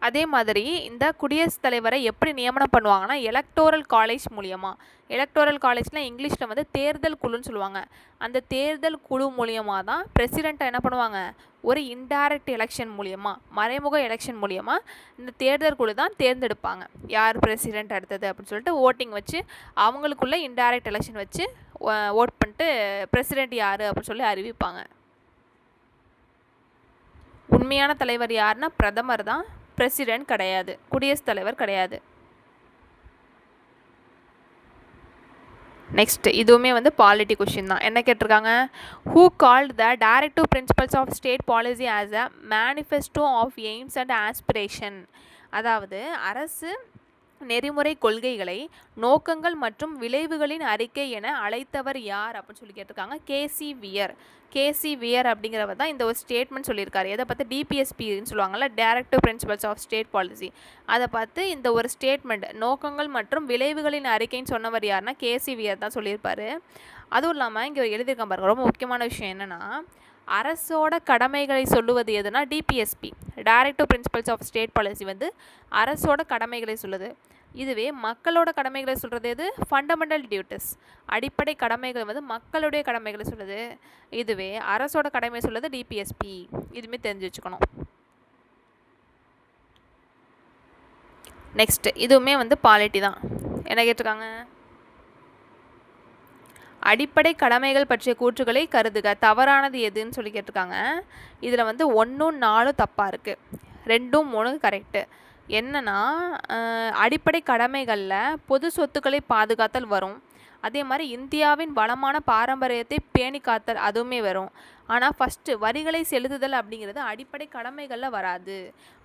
அதே மாதிரி இந்த குடியரசுத் தலைவரை எப்படி நியமனம் பண்ணுவாங்கன்னா, எலக்டோரல் காலேஜ் மூலியமாக. எலக்டோரல் காலேஜ்னால் இங்கிலீஷில் வந்து தேர்தல் குழுன்னு சொல்லுவாங்க. அந்த தேர்தல் குழு மூலியமாக தான் பிரசிடெண்ட்டை என்ன பண்ணுவாங்க? ஒரு இன்டைரக்ட் எலெக்ஷன் மூலியமாக, மறைமுக எலெக்ஷன் மூலியமாக இந்த தேர்தல் குழு தான் தேர்ந்தெடுப்பாங்க. யார் பிரசிடெண்ட் அடுத்தது அப்படின்னு சொல்லிட்டு ஓட்டிங் வச்சு, அவங்களுக்குள்ள இன்டைரக்ட் எலெக்ஷன் வச்சு ஓட் பண்ணிட்டு பிரசிடெண்ட் யார் அப்படின்னு சொல்லி அறிவிப்பாங்க. உண்மையான தலைவர் யாருன்னா பிரதமர் தான், பிரசிடெண்ட் கிடையாது, குடியரசுத் தலைவர் கிடையாது. நெக்ஸ்ட் இதுவுமே வந்து பாலிட்டி கொஷின் தான். என்ன கேட்டிருக்காங்க? Who called the directive principles of state policy as a manifesto of aims and aspiration. அதாவது அரசு நெறிமுறை கொள்கைகளை நோக்கங்கள் மற்றும் விளைவுகளின் அறிக்கை என அழைத்தவர் யார் அப்படின்னு சொல்லி கேட்டிருக்காங்க. கேசி வியர் அப்படிங்கிறவர் தான் இந்த ஒரு ஸ்டேட்மெண்ட் சொல்லியிருக்காரு. எதை பார்த்து? டிபிஎஸ்பின்னு சொல்லுவாங்கள்ல, directive principles of state policy. அதை பார்த்து இந்த ஒரு ஸ்டேட்மெண்ட் நோக்கங்கள் மற்றும் விளைவுகளின் அறிக்கைன்னு சொன்னவர் யாருன்னா கேசி வியர் தான் சொல்லியிருப்பார். அதுவும் இல்லாமல் இங்கே எழுதியிருக்கான் பாருங்கள், ரொம்ப முக்கியமான விஷயம் என்னென்னா, அரசோட கடமைகளை சொல்லுவது எதுனா DPSP, directive principles of state policy வந்து அரசோட கடமைகளை சொல்லுது. இதுவே மக்களோட கடமைகளை சொல்கிறது எது? ஃபண்டமெண்டல் டியூட்டிஸ், அடிப்படை கடமைகள் வந்து மக்களுடைய கடமைகளை சொல்லுது. இதுவே அரசோட கடமை சொல்லுது டிபிஎஸ்பி. இதுவுமே தெரிஞ்சு வச்சுக்கணும். நெக்ஸ்ட் இதுவுமே வந்து பாலிட்டி தான். என்ன கேட்டிருக்காங்க? அடிப்படை கடமைகள் பற்றிய கூற்றுகளை கருதுக, தவறானது எதுன்னு சொல்லி கேட்டிருக்காங்க. இதில் வந்து 1, 4 தப்பாக இருக்குது, 2, 3 கரெக்டு. என்னன்னா, அடிப்படை கடமைகளில் பொது சொத்துக்களை பாதுகாத்தல் வரும். அதே மாதிரி இந்தியாவின் வளமான பாரம்பரியத்தை பேணி காத்தல் அதுவுமே வரும். ஆனால் ஃபஸ்ட்டு வரிகளை செலுத்துதல் அப்படிங்கிறது அடிப்படை கடமைகளில் வராது.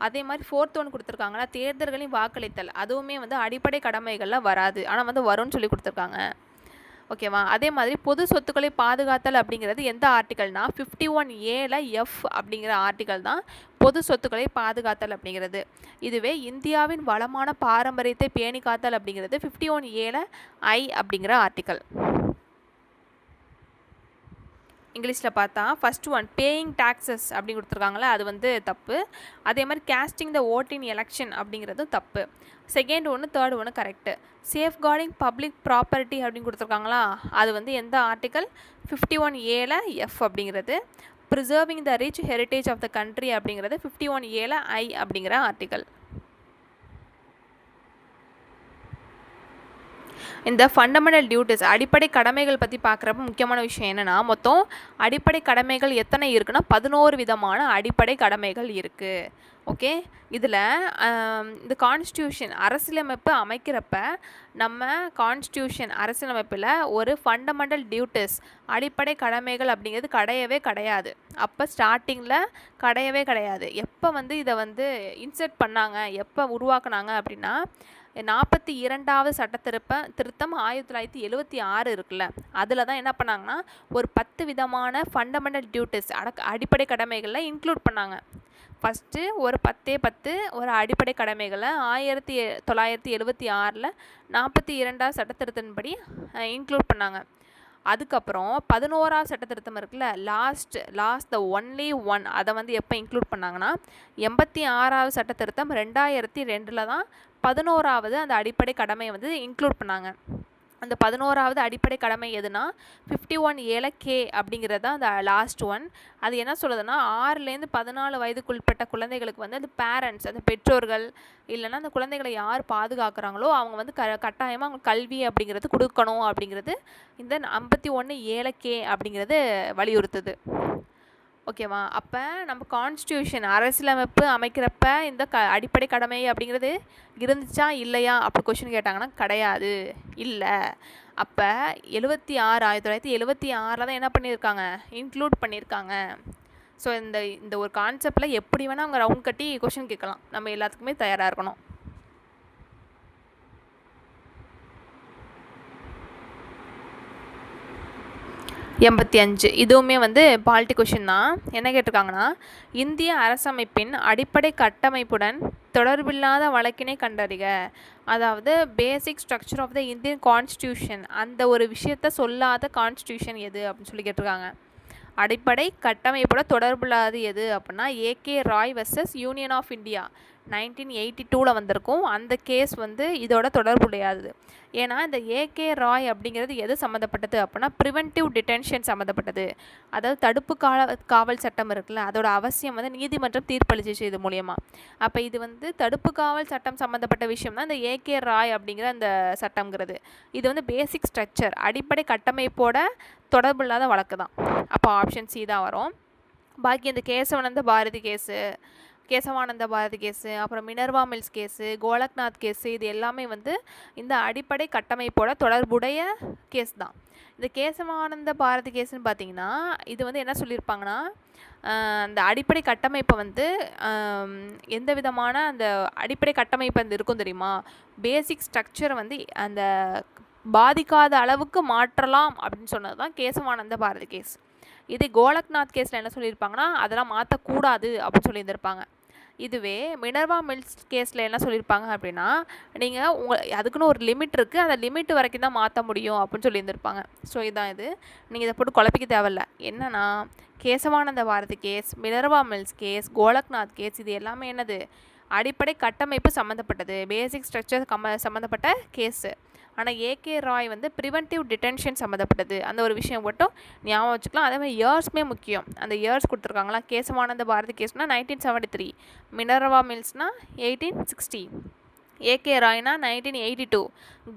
அதே மாதிரி 4th ஒன்று கொடுத்துருக்காங்களா, தேர்தல்களின் வாக்களித்தல், அதுவுமே வந்து அடிப்படை கடமைகளில் வராது. ஆனால் வந்து வரும்னு சொல்லி கொடுத்துருக்காங்க. ஓகேவா? அதே மாதிரி பொது சொத்துக்களை பாதுகாத்தல் அப்படிங்கிறது எந்த ஆர்டிக்கல்னா 51A F அப்படிங்கிற ஆர்டிக்கல் தான் பொது சொத்துக்களை பாதுகாத்தல் அப்படிங்கிறது. இதுவே இந்தியாவின் வளமான பாரம்பரியத்தை பேணி காத்தல் அப்படிங்கிறது 51A I அப்படிங்கிற ஆர்டிக்கல். இங்கிலீஷில் பார்த்தா ஃபஸ்ட் ஒன் பேயிங் டாக்ஸஸ் அப்படின்னு கொடுத்துருக்காங்களே, அது வந்து தப்பு. அதே மாதிரி casting the vote in election அப்படிங்கிறதும் தப்பு. செகண்ட் ஒன்று, தேர்ட் ஒன்று கரெக்டு. சேஃப்கார்டிங் பப்ளிக் ப்ராப்பர்ட்டி அப்படின்னு கொடுத்துருக்காங்களா, அது வந்து எந்த ஆர்டிக்கல்? 51A F அப்படிங்கிறது. Preserving the rich heritage of the country அப்படிங்கிறது 51A I அப்படிங்கிற ஆர்டிக்கல். இந்த ஃபண்டமெண்டல் டியூட்டிஸ் அடிப்படை கடமைகள் பற்றி பார்க்குறப்ப முக்கியமான விஷயம் என்னென்னா, மொத்தம் அடிப்படை கடமைகள் எத்தனை இருக்குன்னா 11 விதமான அடிப்படை கடமைகள் இருக்குது. ஓகே, இதில் இந்த கான்ஸ்டியூஷன் அரசியலமைப்பு அமைக்கிறப்ப நம்ம கான்ஸ்டியூஷன் அரசியலமைப்பில் ஒரு ஃபண்டமெண்டல் டியூட்டிஸ் அடிப்படை கடமைகள் அப்படிங்கிறது கிடையவே கிடையாது. அப்போ ஸ்டார்டிங்கில் கிடையவே கிடையாது. எப்போ வந்து இதை வந்து இன்சர்ட் பண்ணாங்க, எப்போ உருவாக்குனாங்க அப்படின்னா 42வது சட்ட திருத்தம் 1976 இருக்குல்ல, அதில் தான் என்ன பண்ணாங்கன்னா ஒரு 10 விதமான ஃபண்டமெண்டல் டியூட்டிஸ் அடிப்படை கடமைகளில் இன்க்ளூட் பண்ணாங்க. ஃபஸ்ட்டு ஒரு 10 ஒரு அடிப்படை கடமைகளை 1976 42வது சட்டத்திருத்தத்தின்படி இன்க்ளூட் பண்ணாங்க. அதுக்கப்புறம் 11வது சட்டத்திருத்தம் இருக்குல்ல, லாஸ்ட் த ஒன்லி ஒன், அதை வந்து எப்போ இன்க்ளூட் பண்ணாங்கன்னா 86வது சட்டத்திருத்தம் 2002 தான் 11வது அந்த அடிப்படை கடமையை வந்து இன்க்ளூட் பண்ணாங்க. அந்த 11வது அடிப்படை கடமை எதுனா 51A அப்படிங்கிறது தான் அந்த லாஸ்ட் ஒன். அது என்ன சொல்லுதுன்னா 6லேருந்து 14 வயதுக்குட்பட்ட குழந்தைகளுக்கு வந்து அந்த பேரண்ட்ஸ், அந்த பெற்றோர்கள் இல்லைன்னா அந்த குழந்தைகளை யார் பாதுகாக்கிறாங்களோ அவங்க வந்து கட்டாயமாக அவங்க கல்வி அப்படிங்கிறது கொடுக்கணும் அப்படிங்கிறது இந்த 51A அப்படிங்கிறது வலியுறுத்துது. ஓகேவா? அப்போ நம்ம கான்ஸ்டியூஷன் அரசியலமைப்பு அமைக்கிறப்ப இந்த அடிப்படை கடமை அப்படிங்கிறது இருந்துச்சா இல்லையா அப்படி கொஷின் கேட்டாங்கன்னா கிடையாது, இல்லை. அப்போ 1976 தான் என்ன பண்ணியிருக்காங்க, இன்க்ளூட் பண்ணியிருக்காங்க. ஸோ இந்த ஒரு கான்செப்டில் எப்படி வேணால் அவங்க ரவுண்ட் கட்டி கொஷின் கேட்கலாம். நம்ம எல்லாத்துக்குமே தயாராக இருக்கணும். 85 இதுவுமே வந்து பாலிட்டி கொஷின் தான். என்ன கேட்டிருக்காங்கன்னா, இந்திய அரசமைப்பின் அடிப்படை கட்டமைப்புடன் தொடர்பில்லாத வழக்கினை கண்டறிக. அதாவது basic structure of the Indian constitution, அந்த ஒரு விஷயத்த சொல்லாத கான்ஸ்டியூஷன் எது அப்படின்னு சொல்லி கேட்டிருக்காங்க. அடிப்படை கட்டமைப்போட தொடர்பில்லாது எது அப்படின்னா AK Roy versus Union of India 1982 வந்திருக்கும். அந்த கேஸ் வந்து இதோட தொடர்புடையாது. ஏன்னா இந்த ஏகே ராய் அப்படிங்கிறது எது சம்மந்தப்பட்டது அப்படின்னா ப்ரிவென்டிவ் டிடென்ஷன் சம்மந்தப்பட்டது. அதாவது தடுப்பு காவல் சட்டம் இருக்குல்ல, அதோட அவசியம் வந்து நீதிமன்றம் தீர்ப்பளிச்சிச்சு இது மூலயமா. அப்போ இது வந்து தடுப்பு காவல் சட்டம் சம்மந்தப்பட்ட விஷயம் தான் இந்த ஏகே ராய் அப்படிங்கிற அந்த சட்டம்ங்கிறது. இது வந்து பேசிக் ஸ்ட்ரக்சர், அடிப்படை கட்டமைப்போட தொடர்பில்லாத வழக்கு தான். அப்போ ஆப்ஷன் சி தான் வரும். பாக்கி இந்த கேசவானந்த பாரதி கேஸு, அப்புறம் Minerva Mills case, Golaknath case, இது எல்லாமே வந்து இந்த அடிப்படை கட்டமைப்போட தொடர்புடைய கேஸ் தான். இந்த கேசவானந்த பாரதி கேஸுன்னு பார்த்தீங்கன்னா இது வந்து என்ன சொல்லியிருப்பாங்கன்னா, அந்த அடிப்படை கட்டமைப்பை வந்து எந்த விதமான அந்த அடிப்படை கட்டமைப்பு வந்து இருக்கும் தெரியுமா, பேசிக் ஸ்ட்ரக்சரை வந்து அந்த பாதிக்காத அளவுக்கு மாற்றலாம் அப்படின்னு சொன்னது தான் கேசவானந்த பாரதி கேஸ். இதே கோலக்நாத் கேஸில் என்ன சொல்லியிருப்பாங்கன்னா அதெல்லாம் மாற்றக்கூடாது அப்படின்னு சொல்லியிருந்திருப்பாங்க. இதுவே மினர்வா மில்ஸ் கேஸில் என்ன சொல்லியிருப்பாங்க அப்படின்னா நீங்கள் அதுக்குன்னு ஒரு லிமிட் இருக்குது, அந்த லிமிட் வரைக்கும் தான் மாற்ற முடியும் அப்படின்னு சொல்லியிருந்திருப்பாங்க. ஸோ இதுதான் இது. நீங்கள் இதை போட்டு குழப்பிக்க தேவையில்ல. என்னென்னா Kesavananda Bharati case, Minerva Mills case, Golaknath case, இது எல்லாமே என்னது அடிப்படை கட்டமைப்பு சம்மந்தப்பட்டது, பேசிக் ஸ்ட்ரக்சர் சம்மந்தப்பட்ட கேஸு. ஆனால் ஏகே ராய் வந்து ப்ரிவென்டிவ் டிடென்ஷன் சம்மந்தப்பட்டது. அந்த ஒரு விஷயம் மட்டும் ஞாபகம் வச்சுக்கலாம். அதே மாதிரி இயர்ஸுமே முக்கியம். அந்த இயர்ஸ் கொடுத்துருக்காங்களா, கேசவானந்த பாரதி கேஸ்னால் 1973, மினர்வா மில்ஸ்னால் 1860, ஏகே ராய்னா 1982,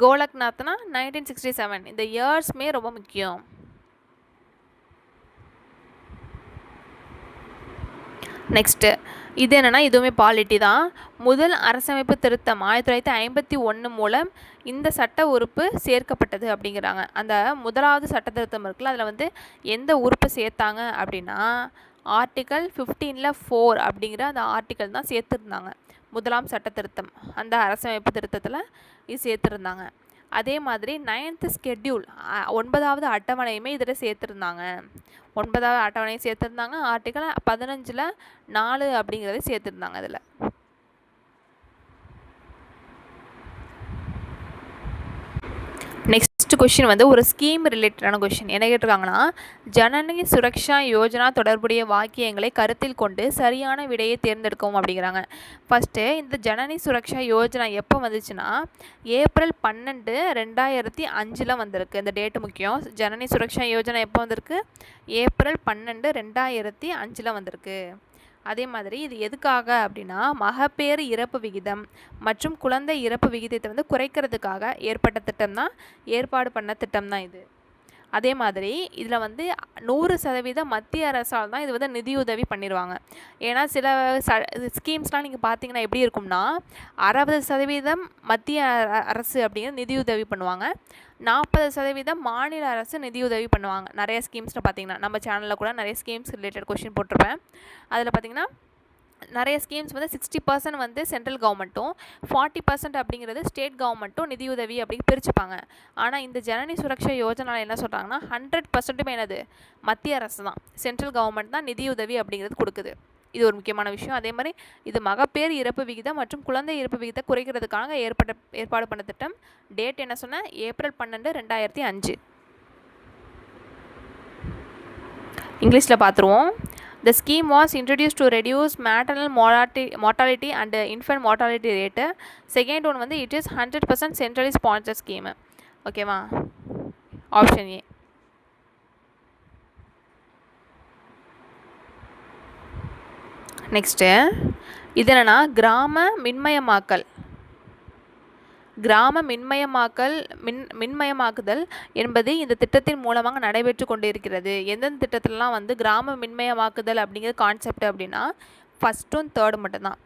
கோலக்நாத்னா 1967. இந்த இயர்ஸுமே ரொம்ப முக்கியம். நெக்ஸ்ட்டு இது என்னென்னா இதுவுமே பாலிட்டி தான். முதல் அரசமைப்பு திருத்தம் 1951 மூலம் இந்த சட்ட உறுப்பு சேர்க்கப்பட்டது அப்படிங்கிறாங்க. அந்த முதலாவது சட்ட திருத்தம் இருக்குல்ல, அதில் வந்து எந்த உறுப்பு சேர்த்தாங்க அப்படின்னா ஆர்டிக்கல் 15(4) அப்படிங்கிற அந்த ஆர்டிக்கல் தான் சேர்த்துருந்தாங்க. முதலாம் சட்ட திருத்தம் அந்த அரசமைப்பு திருத்தத்தில் இது சேர்த்துருந்தாங்க. அதே மாதிரி 9th ஸ்கெட்யூல் 9வது அட்டவணையுமே இதில் சேர்த்துருந்தாங்க. 9வது அட்டவணையை சேர்த்துருந்தாங்க. ஆர்டிக்கல் 15(4) அப்படிங்கிறத சேர்த்துருந்தாங்க அதில். நெக்ஸ்ட் கொஷின் வந்து ஒரு ஸ்கீம் ரிலேட்டடான கொஷின். என்ன கேட்டிருக்காங்கன்னா, ஜனனி சுரக்ஷா யோஜனா தொடர்புடைய வாக்கியங்களை கருத்தில் கொண்டு சரியான விடையை தேர்ந்தெடுக்கவும் அப்படிங்கிறாங்க. ஃபஸ்ட்டு இந்த ஜனனி சுரக்ஷா யோஜனா எப்போ வந்துச்சுன்னா ஏப்ரல் 12, 2005 வந்திருக்கு. இந்த டேட்டு முக்கியம். ஜனனி சுரக்ஷா யோஜனா எப்போ வந்திருக்கு, ஏப்ரல் 12, 2005 வந்திருக்கு. அதே மாதிரி இது எதுக்காக அப்படின்னா மகப்பேறு இறப்பு விகிதம் மற்றும் குழந்தை இறப்பு விகிதத்தை வந்து குறைக்கிறதுக்காக ஏற்பாடு பண்ண திட்டம் தான் இது. அதே மாதிரி இதில் வந்து 100% மத்திய அரசால் தான் இது வந்து நிதியுதவி பண்ணிடுவாங்க. ஏன்னா சில ஸ்கீம்ஸ்லாம் நீங்கள் பார்த்தீங்கன்னா எப்படி இருக்கும்னா 60% மத்திய அரசு அப்படிங்கிற நிதியுதவி பண்ணுவாங்க, 40% மாநில அரசு நிதியுதவி பண்ணுவாங்க. நிறைய ஸ்கீம்ஸில் பார்த்தீங்கன்னா நம்ம சேனலில் கூட நிறைய ஸ்கீம்ஸ் ரிலேட்டட் கொஷின் போட்டிருப்பேன். அதில் பார்த்தீங்கன்னா நிறைய ஸ்கீம்ஸ் வந்து 60% வந்து சென்ட்ரல் கவர்மெண்ட்டும் 40% அப்படிங்கிறது ஸ்டேட் கவர்மெண்ட்டும் நிதியுதவி அப்படி பிரிச்சுப்பாங்க. ஆனால் இந்த ஜனனி சுரக்ஷா யோஜனாவில் என்ன சொல்கிறாங்கன்னா 100% என்னது மத்திய அரசு தான், சென்ட்ரல் கவர்மெண்ட் தான் நிதியுதவி அப்படிங்கிறது கொடுக்குது. இது ஒரு முக்கியமான விஷயம். அதே மாதிரி இது மகப்பேறு இறப்பு விகிதம் மற்றும் குழந்தை இறப்பு விகிதத்தை குறைக்கிறதுக்காக ஏற்பாடு பண்ண திட்டம். டேட் என்ன சொன்னேன்? April 12, 2005. இங்கிலீஷில் பார்த்துருவோம். The scheme was introduced to reduce maternal mortality and infant mortality rate. Second one வந்து it is 100% centrally sponsored scheme. ஓகேவா? Option A. நெக்ஸ்ட்டு இது என்னென்னா கிராம மின்மயமாக்குதல் என்பது இந்த திட்டத்தின் மூலமாக நடைபெற்று கொண்டு இருக்கிறது. எந்தெந்த திட்டத்திலலாம் வந்து கிராம மின்மயமாக்குதல் அப்படிங்கிற கான்செப்ட் அப்படின்னா ஃபஸ்ட்டும் தேர்டும் மட்டும்தான்.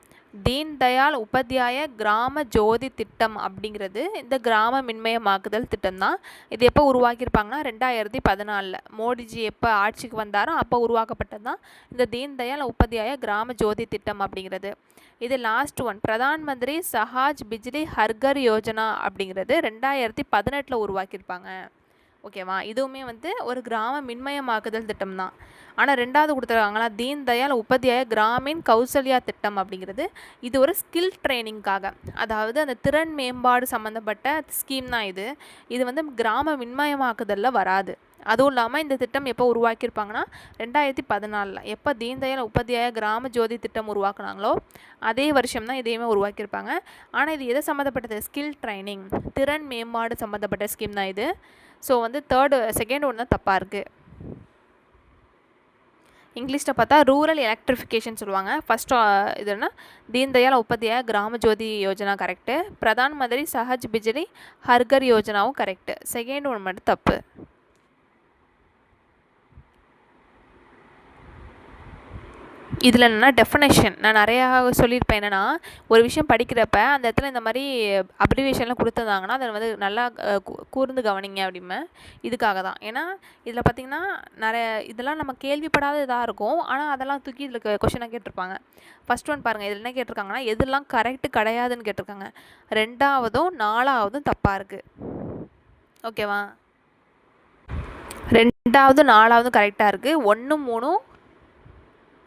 தீன் தயாள் உபாத்யாய கிராம ஜோதி திட்டம் அப்படிங்கிறது இந்த கிராம மின்மயமாக்குதல் திட்டம் தான். இது எப்போ உருவாக்கியிருப்பாங்கன்னா 2014 மோடிஜி எப்போ ஆட்சிக்கு வந்தாரோ அப்போ உருவாக்கப்பட்டது தான் இந்த தீன் தயாள் உபாத்யாய கிராம ஜோதி திட்டம் அப்படிங்கிறது. இது லாஸ்ட் ஒன் பிரதான் மந்திரி சஹாஜ் பிஜ்லி ஹர்கர் யோஜனா அப்படிங்கிறது 2018 உருவாக்கியிருப்பாங்க. ஓகேவா? இதுவுமே வந்து ஒரு கிராம மின்மயமாக்குதல் திட்டம் தான். ஆனால் ரெண்டாவது கொடுத்துருக்காங்களா தீன் தயாள் உபாத்யாய கிராமின் கௌசல்யா திட்டம் அப்படிங்கிறது இது ஒரு ஸ்கில் ட்ரைனிங்காக, அதாவது அந்த திறன் மேம்பாடு சம்மந்தப்பட்ட ஸ்கீம் தான் இது. இது வந்து கிராம மின்மயமாக்குதலில் வராது. அதுவும் இல்லாமல் இந்த திட்டம் எப்போ உருவாக்கியிருப்பாங்கன்னா 2014 எப்போ தீன் தயாள் உபாத்யாய கிராம ஜோதி திட்டம் உருவாக்குனாங்களோ அதே வருஷம் தான் இதையுமே உருவாக்கியிருப்பாங்க. ஆனால் இது எதை சம்மந்தப்பட்டது? ஸ்கில் ட்ரைனிங், திறன் மேம்பாடு சம்மந்தப்பட்ட ஸ்கீம் தான் இது. ஸோ வந்து செகண்ட் ஒன்று தான் தப்பாக இருக்குது. இங்கிலீஷில் பார்த்தா ரூரல் எலக்ட்ரிஃபிகேஷன் சொல்லுவாங்க. ஃபஸ்ட்டு இதுன்னா தீன் தயாள் உபாத்யாய கிராம ஜோதி Yojana correct. Pradhan Mantri சஹஜ் Bijli ஹர்கர் யோஜனாவும் correct. Second ஒன்று மட்டும் தப்பு. இதில் என்னென்னா டெஃபனேஷன் நான் நிறையா சொல்லியிருப்பேன். என்னென்னா ஒரு விஷயம் படிக்கிறப்ப அந்த இடத்துல இந்த மாதிரி அப்ரிவேஷன்லாம் கொடுத்துருந்தாங்கன்னா அதை வந்து நல்லா கூர்ந்து கவனிங்க அப்படிமே. இதுக்காக தான். ஏன்னா இதில் பார்த்திங்கன்னா இதெல்லாம் நம்ம கேள்விப்படாத இதாக இருக்கும். ஆனால் அதெல்லாம் தூக்கி இதில் கொஷினாக கேட்டிருப்பாங்க. ஃபஸ்ட் ஒன் பாருங்கள். இதில் என்ன கேட்டிருக்காங்கன்னா எதெல்லாம் கரெக்டு கிடையாதுன்னு கேட்டிருக்காங்க. 2வதும் 4வதும் தப்பாக இருக்குது. ஓகேவா? 2வது 4வதும் கரெக்டாக இருக்குது. 1 3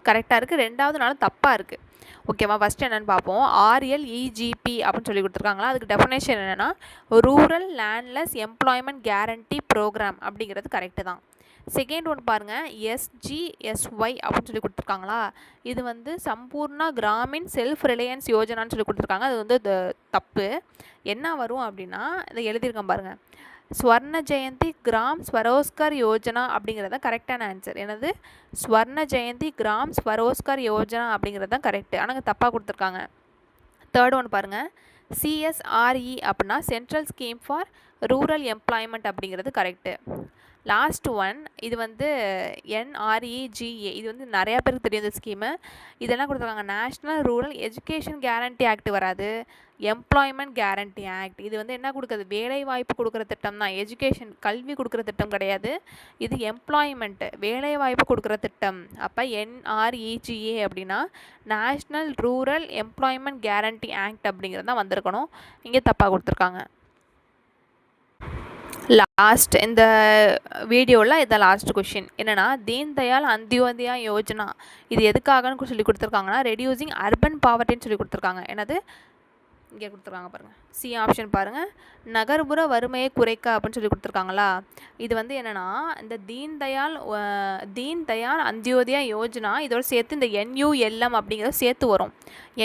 கரெக்டாக இருக்குது. 2வது 4 தப்பாக இருக்குது. ஓகேவா? ஃபஸ்ட்டு என்னென்னு பார்ப்போம். RLEGP அப்படின்னு சொல்லி கொடுத்துருக்காங்களா, அதுக்கு டெஃபினேஷன் என்னென்னா rural landless employment guarantee programme அப்படிங்கிறது கரெக்டு தான். செகண்ட் ஒன் பாருங்கள். SGSY அப்படின்னு சொல்லி கொடுத்துருக்காங்களா, இது வந்து சம்பூர்ணா கிராமின் செல்ஃப் ரிலையன்ஸ் யோஜனான்னு சொல்லி கொடுத்துருக்காங்க. அது வந்து தப்பு. என்ன வரும் அப்படின்னா இதை எழுதியிருக்கேன் பாருங்கள். ஸ்வர்ண ஜெயந்தி கிராம் ஸ்வரோஸ்கர் யோஜனா அப்படிங்கிறது தான் கரெக்டான ஆன்சர். என்னது? ஸ்வர்ண ஜெயந்தி கிராம் ஸ்வரோஸ்கர் யோஜனா அப்படிங்கிறது தான் கரெக்டு. ஆனால் தப்பாக கொடுத்துருக்காங்க. தேர்ட் ஒன் பாருங்கள். CSRE அப்படின்னா central scheme for rural employment அப்படிங்கிறது கரெக்டு. லாஸ்ட் ஒன் இது வந்து NREGA. இது வந்து நிறையா பேருக்கு தெரியும் இந்த ஸ்கீமு. இதெல்லாம் கொடுத்துருக்காங்க. National rural education guarantee act வராது, எம்ப்ளாய்மெண்ட் கேரண்டி ஆக்ட். இது வந்து என்ன கொடுக்குறது? வேலை வாய்ப்பு கொடுக்குற திட்டம் தான். எஜுகேஷன் கல்வி கொடுக்குற திட்டம் கிடையாது. இது எம்ப்ளாய்மெண்ட்டு வேலை வாய்ப்பு கொடுக்குற திட்டம். அப்போ NREGA அப்படின்னா national rural employment guarantee act அப்படிங்கிறது தான் வந்திருக்கணும். இங்கே தப்பாக கொடுத்துருக்காங்க. லாஸ்ட் இந்த வீடியோவில் இதான் லாஸ்ட் கொஷின். என்னென்னா தீன் தயாள் அந்தியோதயா யோஜனா இது எதுக்காகன்னு சொல்லி கொடுத்துருக்காங்கன்னா ரெடியூசிங் அர்பன் பாவர்ட்டின்னு சொல்லி கொடுத்துருக்காங்க. என்னது? இங்கே கொடுத்துருக்காங்க பாருங்கள். சி ஆப்ஷன் பாருங்கள். நகர்ப்புற வறுமையை குறைக்க அப்படின்னு சொல்லி கொடுத்துருக்காங்களா. இது வந்து என்னென்னா இந்த தீன் தயாள் அந்தியோதயா யோஜனா இதோட சேர்த்து இந்த NULM அப்படிங்கிறத சேர்த்து வரும்.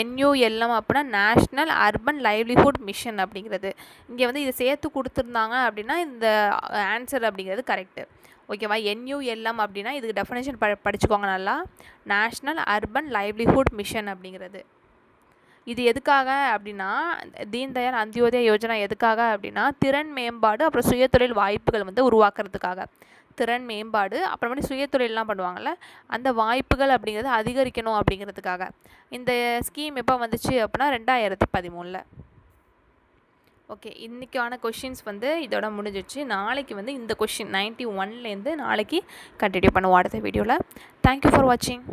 NULM அப்படின்னா நேஷ்னல் அர்பன் லைவ்லிஹுட் மிஷன் அப்படிங்கிறது. இங்கே வந்து இதை சேர்த்து கொடுத்துருந்தாங்க அப்படின்னா இந்த ஆன்சர் அப்படிங்கிறது கரெக்டு. ஓகேவா? NULM அப்படின்னா இதுக்கு டெஃபினேஷன் படிச்சுக்கோங்க நல்லா. நேஷ்னல் அர்பன் லைவ்லிஹுட் மிஷன் அப்படிங்கிறது. இது எதுக்காக அப்படின்னா தீன் தயாள் அந்தியோதயா யோஜனா எதுக்காக அப்படின்னா திறன் மேம்பாடு அப்புறம் சுயதொழில் வாய்ப்புகள் வந்து உருவாக்குறதுக்காக. திறன் மேம்பாடு அப்புறமேட்டு சுயதொழிலெலாம் பண்ணுவாங்கள்ல, அந்த வாய்ப்புகள் அப்படிங்கிறது அதிகரிக்கணும் அப்படிங்கிறதுக்காக. இந்த ஸ்கீம் எப்போ வந்துச்சு அப்படின்னா 2013. ஓகே, இன்றைக்கான கொஷின்ஸ் வந்து இதோட முடிஞ்சிடுச்சு. நாளைக்கு வந்து இந்த கொஷின் 91லேருந்து நாளைக்கு கண்டினியூ பண்ணுவோம் அடுத்த வீடியோவில். தேங்க்யூ ஃபார் வாட்சிங்.